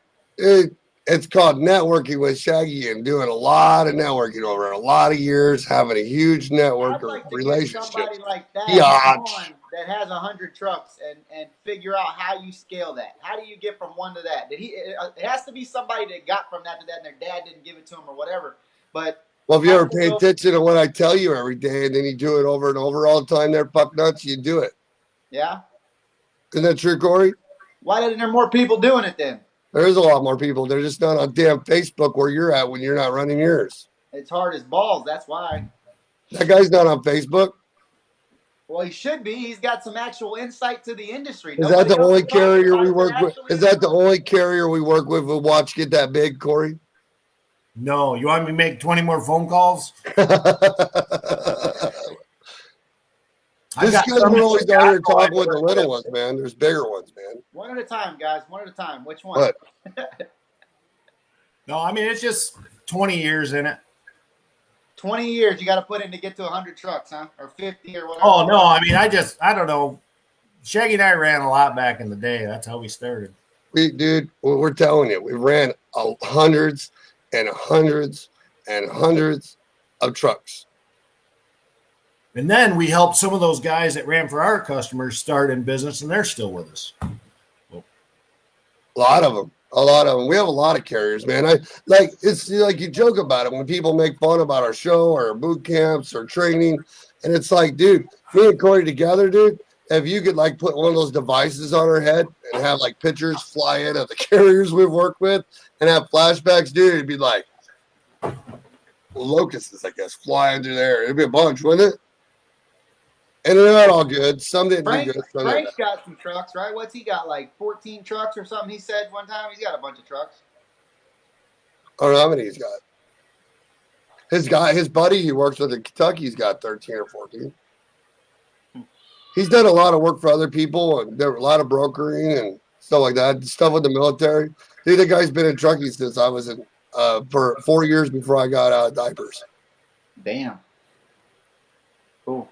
It's called networking with Shaggy and doing a lot of networking over a lot of years, having a huge network I'd like of to relationships. get somebody like that Yeah. that has 100 trucks and figure out how you scale that. How do you get from one to that? It has to be somebody that got from that to that and their dad didn't give it to them or whatever. But Well, if you ever pay attention to what I tell you every day and then you do it over and over all the time, they're fuck nuts, you do it. Yeah. Isn't that true, Corey? Why didn't there more people doing it then? There's a lot more people. They're just not on damn Facebook where you're at when you're not running yours. It's hard as balls. That's why. That guy's not on Facebook. Well, he should be. He's got some actual insight to the industry. Is that the only carrier we work with? Is that the only carrier we work with who watch get that big, Corey? No. You want me to make 20 more phone calls? This guy's always out here talking with the little ones, man. There's bigger ones, man. One at a time, guys. One at a time. Which one? What? No, I mean, it's just 20 years in it. 20 years you got to put in to get to 100 trucks, huh? Or 50 or whatever. Oh, no. I mean, I don't know. Shaggy and I ran a lot back in the day. That's how we started. Dude, we're telling you, we ran hundreds and hundreds and hundreds of trucks. And then we helped some of those guys that ran for our customers start in business, and they're still with us. A lot of them. We have a lot of carriers, man. It's like you joke about it when people make fun about our show or our boot camps or training. And it's like, dude, me and Corey together, dude, if you could like put one of those devices on our head and have like pictures fly in of the carriers we've worked with and have flashbacks, dude, it'd be like locusts, I guess, flying through there. It'd be a bunch, wouldn't it? And they're not all good. Some didn't do good. Frank's got some trucks, right? What's he got, like 14 trucks or something? He said one time he's got a bunch of trucks. I don't know how many he's got. His buddy he works with in Kentucky, he's got 13 or 14. He's done a lot of work for other people, and there were a lot of brokering and stuff like that. Stuff with the military. Dude, the guy's been in trucking since I was in for 4 years before I got out of diapers. Damn. Cool.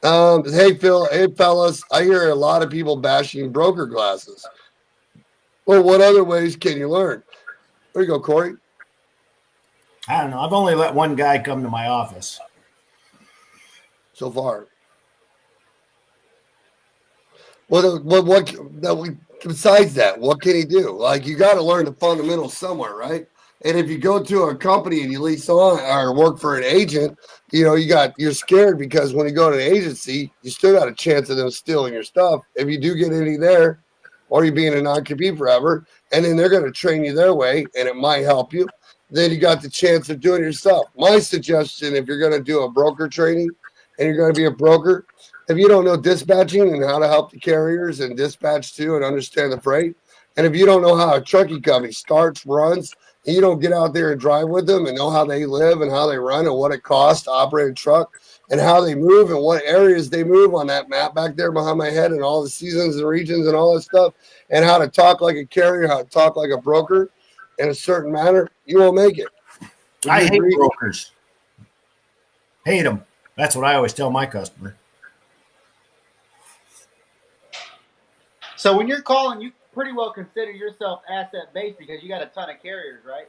Hey Phil, hey fellas, I hear a lot of people bashing broker glasses. Well, what other ways can you learn? There you go, Corey. I don't know. I've only let one guy come to my office so far. What besides that, what can he do? Like, you got to learn the fundamentals somewhere, right? And if you go to a company and you lease on or work for an agent, you're scared because when you go to an agency, you still got a chance of them stealing your stuff. If you do get any there, or you being a non-compete forever, and then they're going to train you their way, and it might help you. Then you got the chance of doing it yourself. My suggestion, if you're going to do a broker training and you're going to be a broker, if you don't know dispatching and how to help the carriers and dispatch too and understand the freight, and if you don't know how a trucking company starts, runs, and you don't get out there and drive with them and know how they live and how they run and what it costs to operate a truck and how they move and what areas they move on that map back there behind my head and all the seasons and regions and all that stuff, and how to talk like a carrier, how to talk like a broker in a certain manner, you won't make it. I hate brokers. Hate them. That's what I always tell my customer. So when you're calling, you pretty well consider yourself asset based because you got a ton of carriers, right?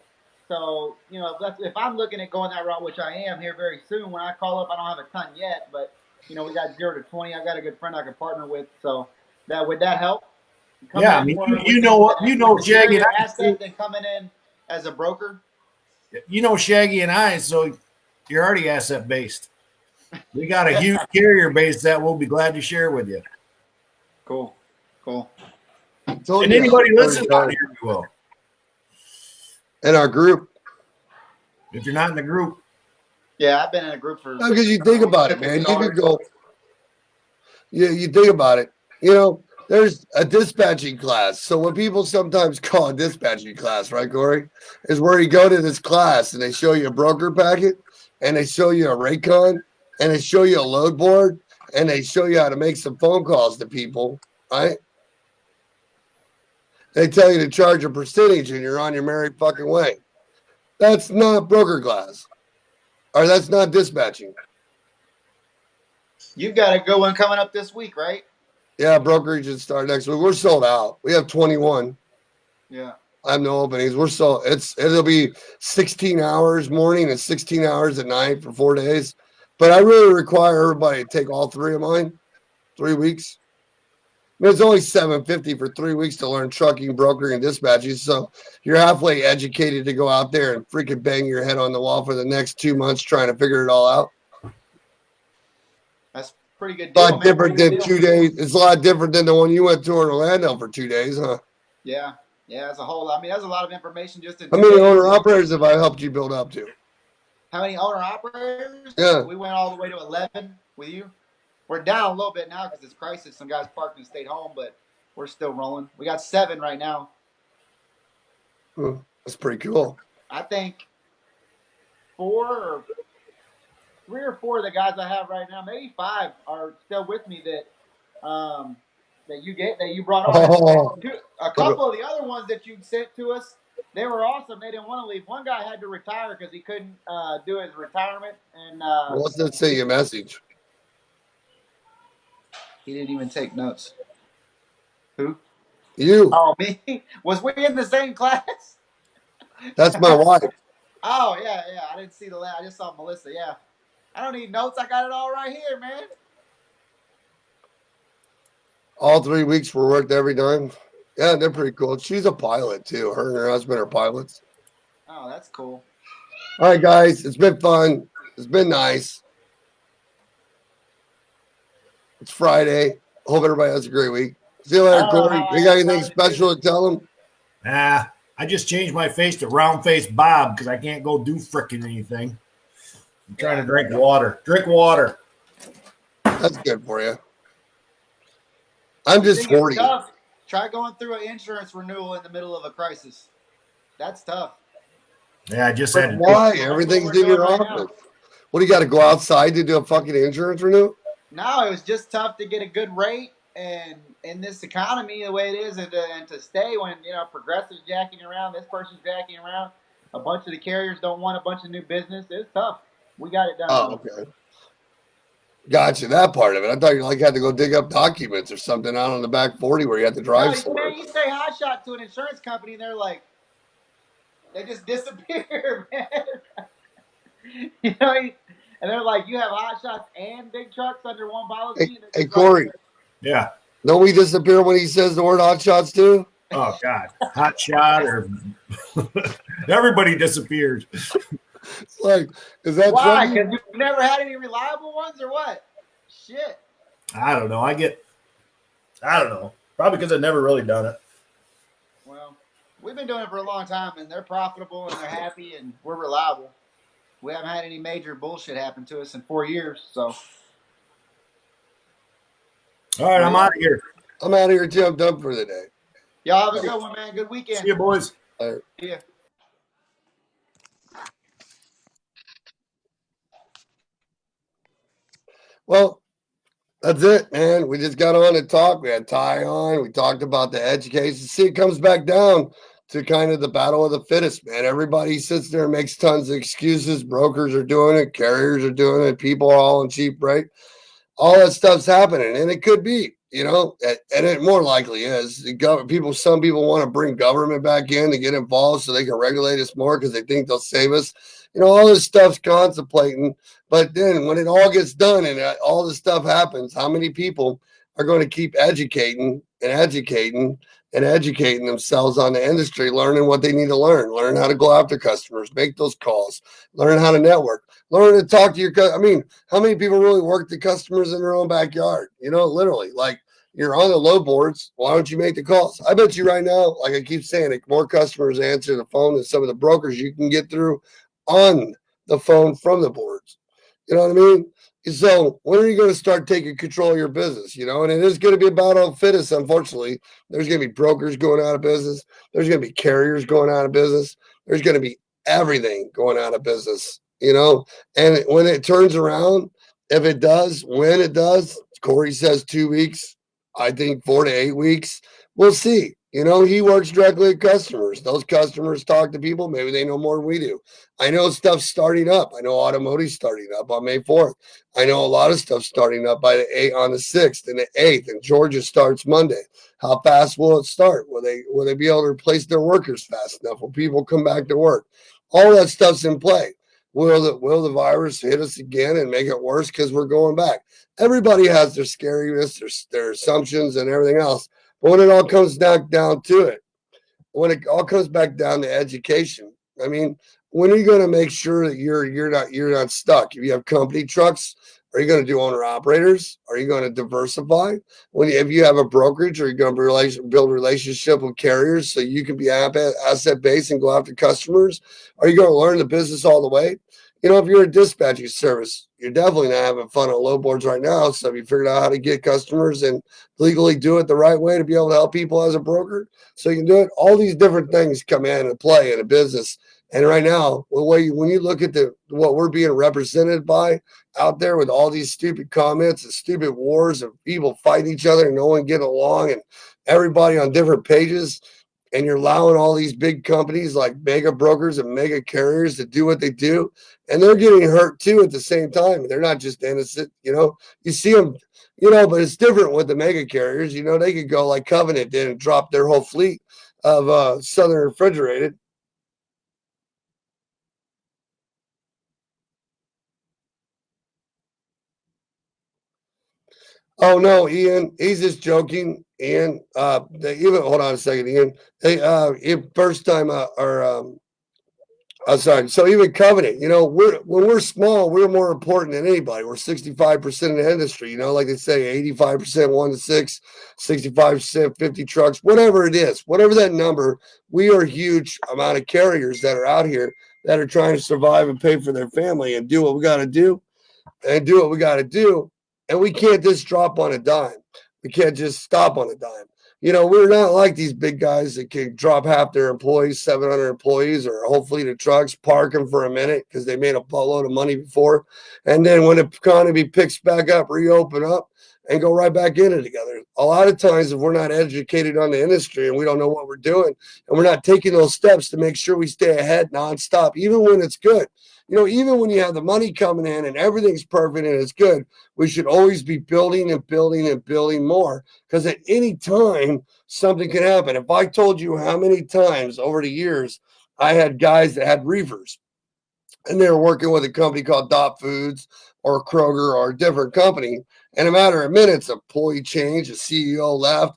So if I'm looking at going that route, which I am here very soon, when I call up, I don't have a ton yet, but we got 0 to 20. I got a good friend I can partner with, so would that help? Yeah, I mean, Shaggy and I, asset than coming in as a broker. Shaggy and I, so you're already asset based. We got a huge carrier base that we'll be glad to share with you. Cool. And anybody listening out here, we will. In our group. If you're not in the group. Yeah, I've been in a group for. Because you think about it, man. You could go. Yeah, you think about it. There's a dispatching class. So what people sometimes call a dispatching class, right, Corey, is where you go to this class and they show you a broker packet and they show you a Raycon and they show you a load board and they show you how to make some phone calls to people, right? They tell you to charge a percentage and you're on your merry fucking way. That's not broker class. Or that's not dispatching. You've got a good one coming up this week, right? Yeah, brokerage should start next week. We're sold out. We have 21. Yeah. I have no openings. We're sold. It'll be 16 hours morning and 16 hours at night for 4 days. But I really require everybody to take all 3 of mine, 3 weeks. It's only $750 for 3 weeks to learn trucking, brokering, and dispatching. So you're halfway educated to go out there and freaking bang your head on the wall for the next 2 months trying to figure it all out. That's pretty good deal. A lot different than 2 days. It's a lot different than the one you went to in Orlando for 2 days, huh? Yeah. Yeah, that's a whole lot. I mean, that's a lot of information just in How many owner operators have I helped you build up to? How many owner operators? Yeah. We went all the way to 11 with you. We're down a little bit now because it's crisis. Some guys parked and stayed home, but we're still rolling. We got 7 right now. That's pretty cool. I think 3 or 4 of the guys I have right now, maybe 5 are still with me that you brought on. Oh. A couple of the other ones that you sent to us, they were awesome. They didn't want to leave. One guy had to retire because he couldn't do his retirement. And what's that say your message? He didn't even take notes. Who? You. Oh, me? Was we in the same class? That's my wife. Oh, yeah. I didn't see I just saw Melissa, yeah. I don't need notes. I got it all right here, man. All 3 weeks were worked every time. Yeah, they're pretty cool. She's a pilot, too. Her and her husband are pilots. Oh, that's cool. All right, guys. It's been fun. It's been nice. It's Friday. Hope everybody has a great week. See you later, Corey. You got anything special to tell them? Nah, I just changed my face to round face Bob because I can't go do frickin' anything. I'm trying to drink water. Drink water. That's good for you. I'm just horny. Try going through an insurance renewal in the middle of a crisis. That's tough. Yeah, I just had. Why? Everything's in your office. What, do you got to go outside to do a fucking insurance renewal? No, it was just tough to get a good rate, and in this economy the way it is, and to stay when Progressive's jacking around, this person's jacking around, a bunch of the carriers don't want a bunch of new business. It's tough. We got it done. Oh, okay. Gotcha, that part of it. I thought you had to go dig up documents or something out on the back 40 where you had to drive somewhere. Man, you say hot shot to an insurance company, and they're like, they just disappear, man. And they're like, you have hot shots and big trucks under one policy. Hey, Corey. Yeah. Don't we disappear when he says the word hot shots too? Oh God, hot shot or everybody disappears. Like, is that Why? something? Because you've never had any reliable ones, or what? Shit. I don't know. I don't know. Probably because I've never really done it. Well, we've been doing it for a long time, and they're profitable and they're happy, and we're reliable. We haven't had any major bullshit happen to us in 4 years. So, All right, I'm out of here. I'm out of here too. I'm done for the day. y'all have a good one, man. Good See weekend. you, boys. All right. See ya. Well, that's it, man. We just got on to talk. We had Ty on. We talked about the education. See, it comes back down to kind of the battle of the fittest, man. Everybody sits there and makes tons of excuses. Brokers are doing it. Carriers are doing it. People are all in cheap rate. All that stuff's happening, and it could be, and it more likely is. Some people want to bring government back in to get involved so they can regulate us more because they think they'll save us. All this stuff's contemplating, but then when it all gets done and all this stuff happens, how many people are going to keep educating themselves on the industry, learning what they need to learn how to go after customers, make those calls, learn how to network, learn to talk to your. I mean, how many people really work the customers in their own backyard? Literally, like you're on the low boards. Why don't you make the calls? I bet you right now, like I keep saying, more customers answer the phone than some of the brokers you can get through on the phone from the boards. You know what I mean? So when are you going to start taking control of your business? And it is going to be a battle of fittest. Unfortunately, there's going to be brokers going out of business. There's going to be carriers going out of business. There's going to be everything going out of business. And when it turns around, if it does, when it does, Corey says 2 weeks. I think 4 to 8 weeks. We'll see. He works directly with customers. Those customers talk to people. Maybe they know more than we do. I know stuff's starting up. I know automotive's starting up on May 4th. I know a lot of stuff starting up on the 6th and the 8th, and Georgia starts Monday. How fast will it start? Will they be able to replace their workers fast enough? Will people come back to work? All that stuff's in play. Will the virus hit us again and make it worse because we're going back? Everybody has their scariness, their assumptions, and everything else. But when it all comes down to it, when it all comes back down to education, I mean, when are you going to make sure that you're not stuck? If you have company trucks, are you going to do owner operators? Are you going to diversify? If you have a brokerage, are you going to build relationship with carriers so you can be asset based and go after customers? Are you going to learn the business all the way? If you're a dispatching service, you're definitely not having fun on low boards right now. So have you figured out how to get customers and legally do it the right way to be able to help people as a broker? So you can do it. All these different things come in and play in a business. And right now, when you look at what we're being represented by out there with all these stupid comments and stupid wars of people fighting each other and no one getting along and everybody on different pages, and you're allowing all these big companies like mega brokers and mega carriers to do what they do, and they're getting hurt too at the same time. They're not just innocent, you see them, but it's different with the mega carriers. They could go like Covenant did and drop their whole fleet of Southern Refrigerated. Oh no, Ian, he's just joking. Ian, hold on a second, Ian. First time, sorry. So even Covenant, when we're small, we're more important than anybody. We're 65% of the industry, like they say, 85% 1 to 6, 65%, 50 trucks, whatever it is, whatever that number, we are a huge amount of carriers that are out here that are trying to survive and pay for their family and do what we got to do and do what we got to do. And we can't just drop on a dime. We can't just stop on a dime. We're not like these big guys that can drop half their employees, 700 employees, or a whole fleet of trucks, park them for a minute because they made a boatload of money before. And then when the economy picks back up, reopen up and go right back in it together. A lot of times, if we're not educated on the industry and we don't know what we're doing and we're not taking those steps to make sure we stay ahead nonstop, even when it's good, even when you have the money coming in and everything's perfect and it's good, we should always be building and building and building more because at any time, something can happen. If I told you how many times over the years I had guys that had reefers and they were working with a company called Dot Foods or Kroger or a different company. In a matter of minutes, employee change, the CEO left,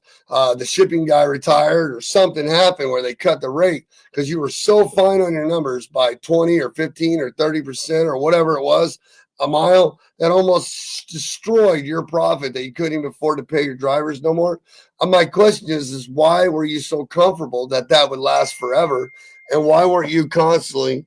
the shipping guy retired, or something happened where they cut the rate because you were so fine on your numbers by 20 or 15 or 30% or whatever it was a mile that almost destroyed your profit that you couldn't even afford to pay your drivers no more. My question is why were you so comfortable that that would last forever? And why weren't you constantly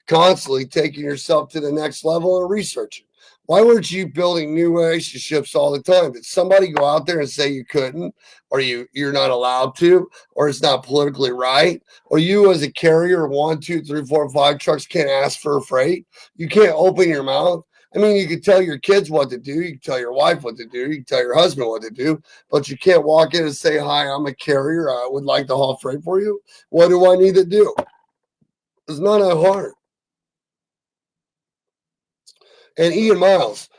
taking yourself to the next level and researching? Why weren't you building new relationships all the time? Did somebody go out there and say you couldn't, or you're not allowed to, or it's not politically right, or you as a carrier of 1, 2, 3, 4, 5 trucks can't ask for a freight? You can't open your mouth. I mean, you can tell your kids what to do, you can tell your wife what to do, you can tell your husband what to do, but you can't walk in and say, "Hi, I'm a carrier. I would like to haul freight for you. What do I need to do?" It's not that hard. And Ian Miles,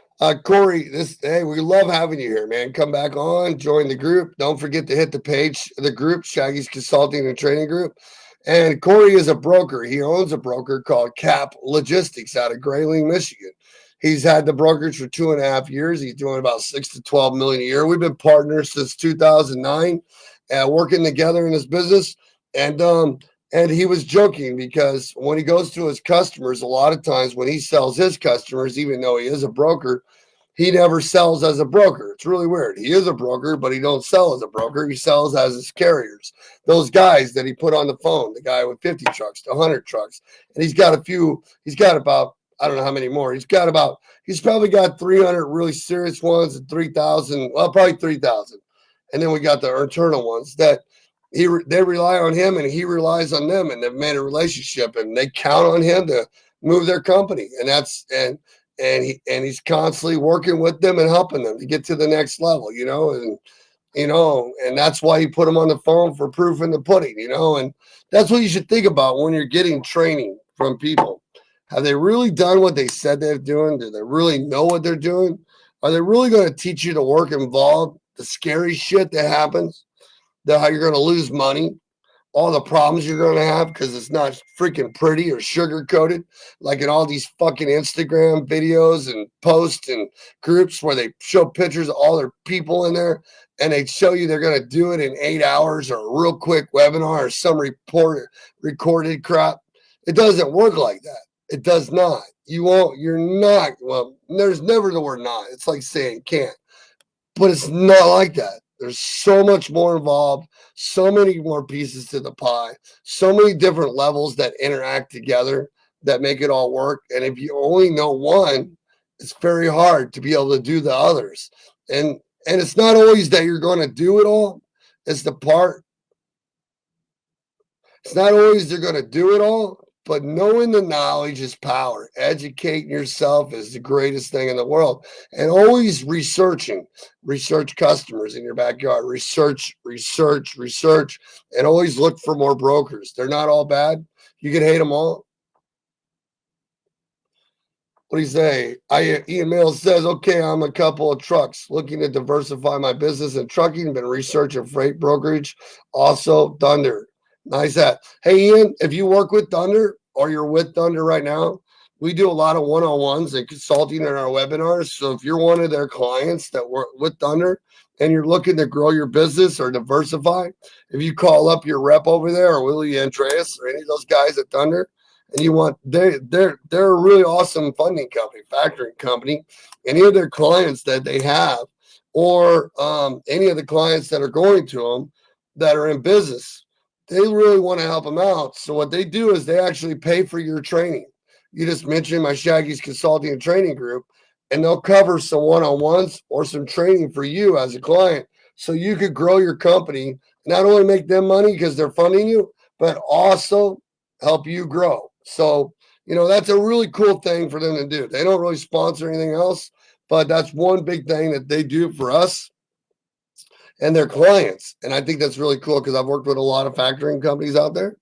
Corey, hey, we love having you here, man. Come back on, join the group. Don't forget to hit the page, the group, Shaggy's Consulting and Training Group. And Corey is a broker. He owns a broker called Cap Logistics out of Grayling, Michigan. He's had the brokerage for 2.5 years. He's doing about 6 to 12 million a year. We've been partners since 2009, working together in this business. And he was joking because when he goes to his customers, a lot of times when he sells his customers, even though he is a broker, he never sells as a broker. It's really weird. He is a broker, but he don't sell as a broker. He sells as his carriers. Those guys that he put on the phone, the guy with 50 trucks to 100 trucks. And he's got about, I don't know how many more. He's probably got 300 really serious ones and 3,000, well, probably 3,000. And then we got the internal ones that they rely on him and he relies on them, and they've made a relationship and they count on him to move their company. And he's constantly working with them and helping them to get to the next level, and that's why you put them on the phone for proof in the pudding, and that's what you should think about when you're getting training from people. Have they really done what they said they're doing? Do they really know what they're doing? Are they really going to teach you to work involved? The scary shit that happens, how you're going to lose money, all the problems you're going to have because it's not freaking pretty or sugar coated like in all these fucking Instagram videos and posts and groups where they show pictures of all their people in there and they show you they're going to do it in 8 hours or a real quick webinar or some recorded crap. It doesn't work like that. It does not. You're not. Well, there's never the word not. It's like saying can't, but it's not like that. There's so much more involved, so many more pieces to the pie, so many different levels that interact together that make it all work. And if you only know one, it's very hard to be able to do the others. And it's not always that you're going to do it all. It's the part. It's not always they're going to do it all, but knowing the knowledge is power. Educating yourself is the greatest thing in the world. And always research customers in your backyard. Research, and always look for more brokers. They're not all bad. You can hate them all. What do you say? Ian Mills says, okay, I'm a couple of trucks looking to diversify my business in trucking. Been researching freight brokerage. Also, Thunder. Nice hat. Hey, Ian, if you work with Thunder or you're with Thunder right now, we do a lot of one-on-ones and consulting in our webinars. So if you're one of their clients that work with Thunder and you're looking to grow your business or diversify, if you call up your rep over there or Willie Andreas or any of those guys at Thunder, and you want they're a really awesome funding company, factoring company. Any of their clients that they have, or any of the clients that are going to them that are in business, they really want to help them out. So what they do is they actually pay for your training. You just mentioned my Shaggy's Consulting and Training Group, and they'll cover some one-on-ones or some training for you as a client, so you could grow your company. Not only make them money because they're funding you, but also help you grow. So, that's a really cool thing for them to do. They don't really sponsor anything else, but that's one big thing that they do for us and their clients. And I think that's really cool because I've worked with a lot of factoring companies out there,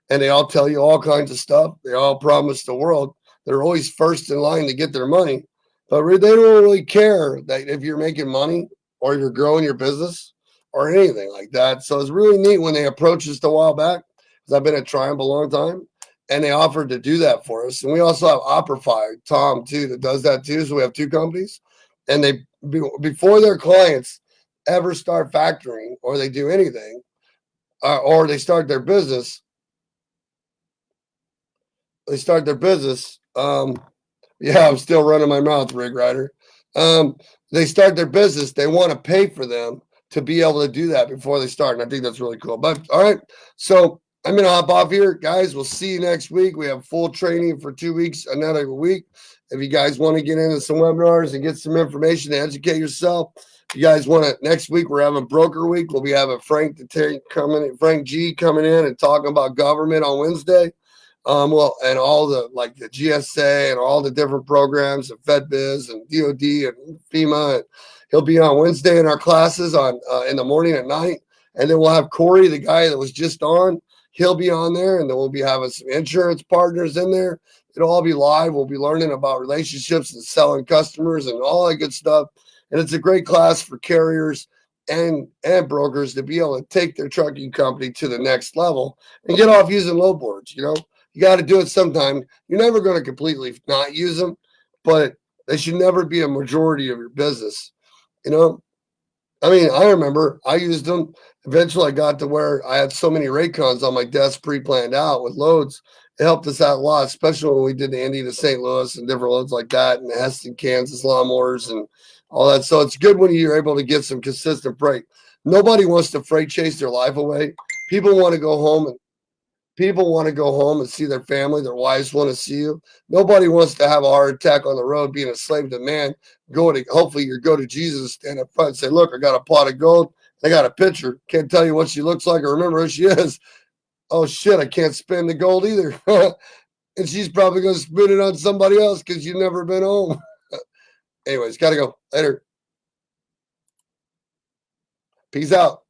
and they all tell you all kinds of stuff. They all promise the world. They're always first in line to get their money, but they don't really care that if you're making money or you're growing your business or anything like that. So it's really neat when they approached us a while back, because I've been at Triumph a long time. and they offered to do that for us. And we also have Operify, Tom, too, that does that too. So we have two companies, and they before their clients ever start factoring or they do anything, or they start their business, yeah, I'm still running my mouth, Rig Rider. They start their business. They want to pay for them to be able to do that before they start. And I think that's really cool. But all right. So I'm going to hop off here. Guys, we'll see you next week. We have full training for 2 weeks, another week. If you guys want to get into some webinars and get some information to educate yourself, if you guys want to, next week we're having broker week. We'll be having Frank G coming in and talking about government on Wednesday. Well, and all the like the GSA and all the different programs and FedBiz and DOD and FEMA. And he'll be on Wednesday in our classes on in the morning and night. And then we'll have Corey, the guy that was just on. He'll be on there, and then we'll be having some insurance partners in there. It'll all be live. We'll be learning about relationships and selling customers and all that good stuff. And it's a great class for carriers and brokers to be able to take their trucking company to the next level and get off using load boards, you know. You got to do it sometime. You're never going to completely not use them, but they should never be a majority of your business. You know, I mean, I remember I used them. Eventually, I got to where I had so many Raycons on my desk pre-planned out with loads. It helped us out a lot, especially when we did the Indy to St. Louis and different loads like that, and the Heston, Kansas lawnmowers and all that. So it's good when you're able to get some consistent freight. Nobody wants to freight chase their life away. People want to go home and see their family. Their wives want to see you. Nobody wants to have a heart attack on the road being a slave to man. Hopefully you go to Jesus, stand up front and say, look, I got a pot of gold. I got a picture. Can't tell you what she looks like or remember who she is. Oh, shit, I can't spend the gold either. And she's probably going to spend it on somebody else because you've never been home. Anyways, got to go. Later. Peace out.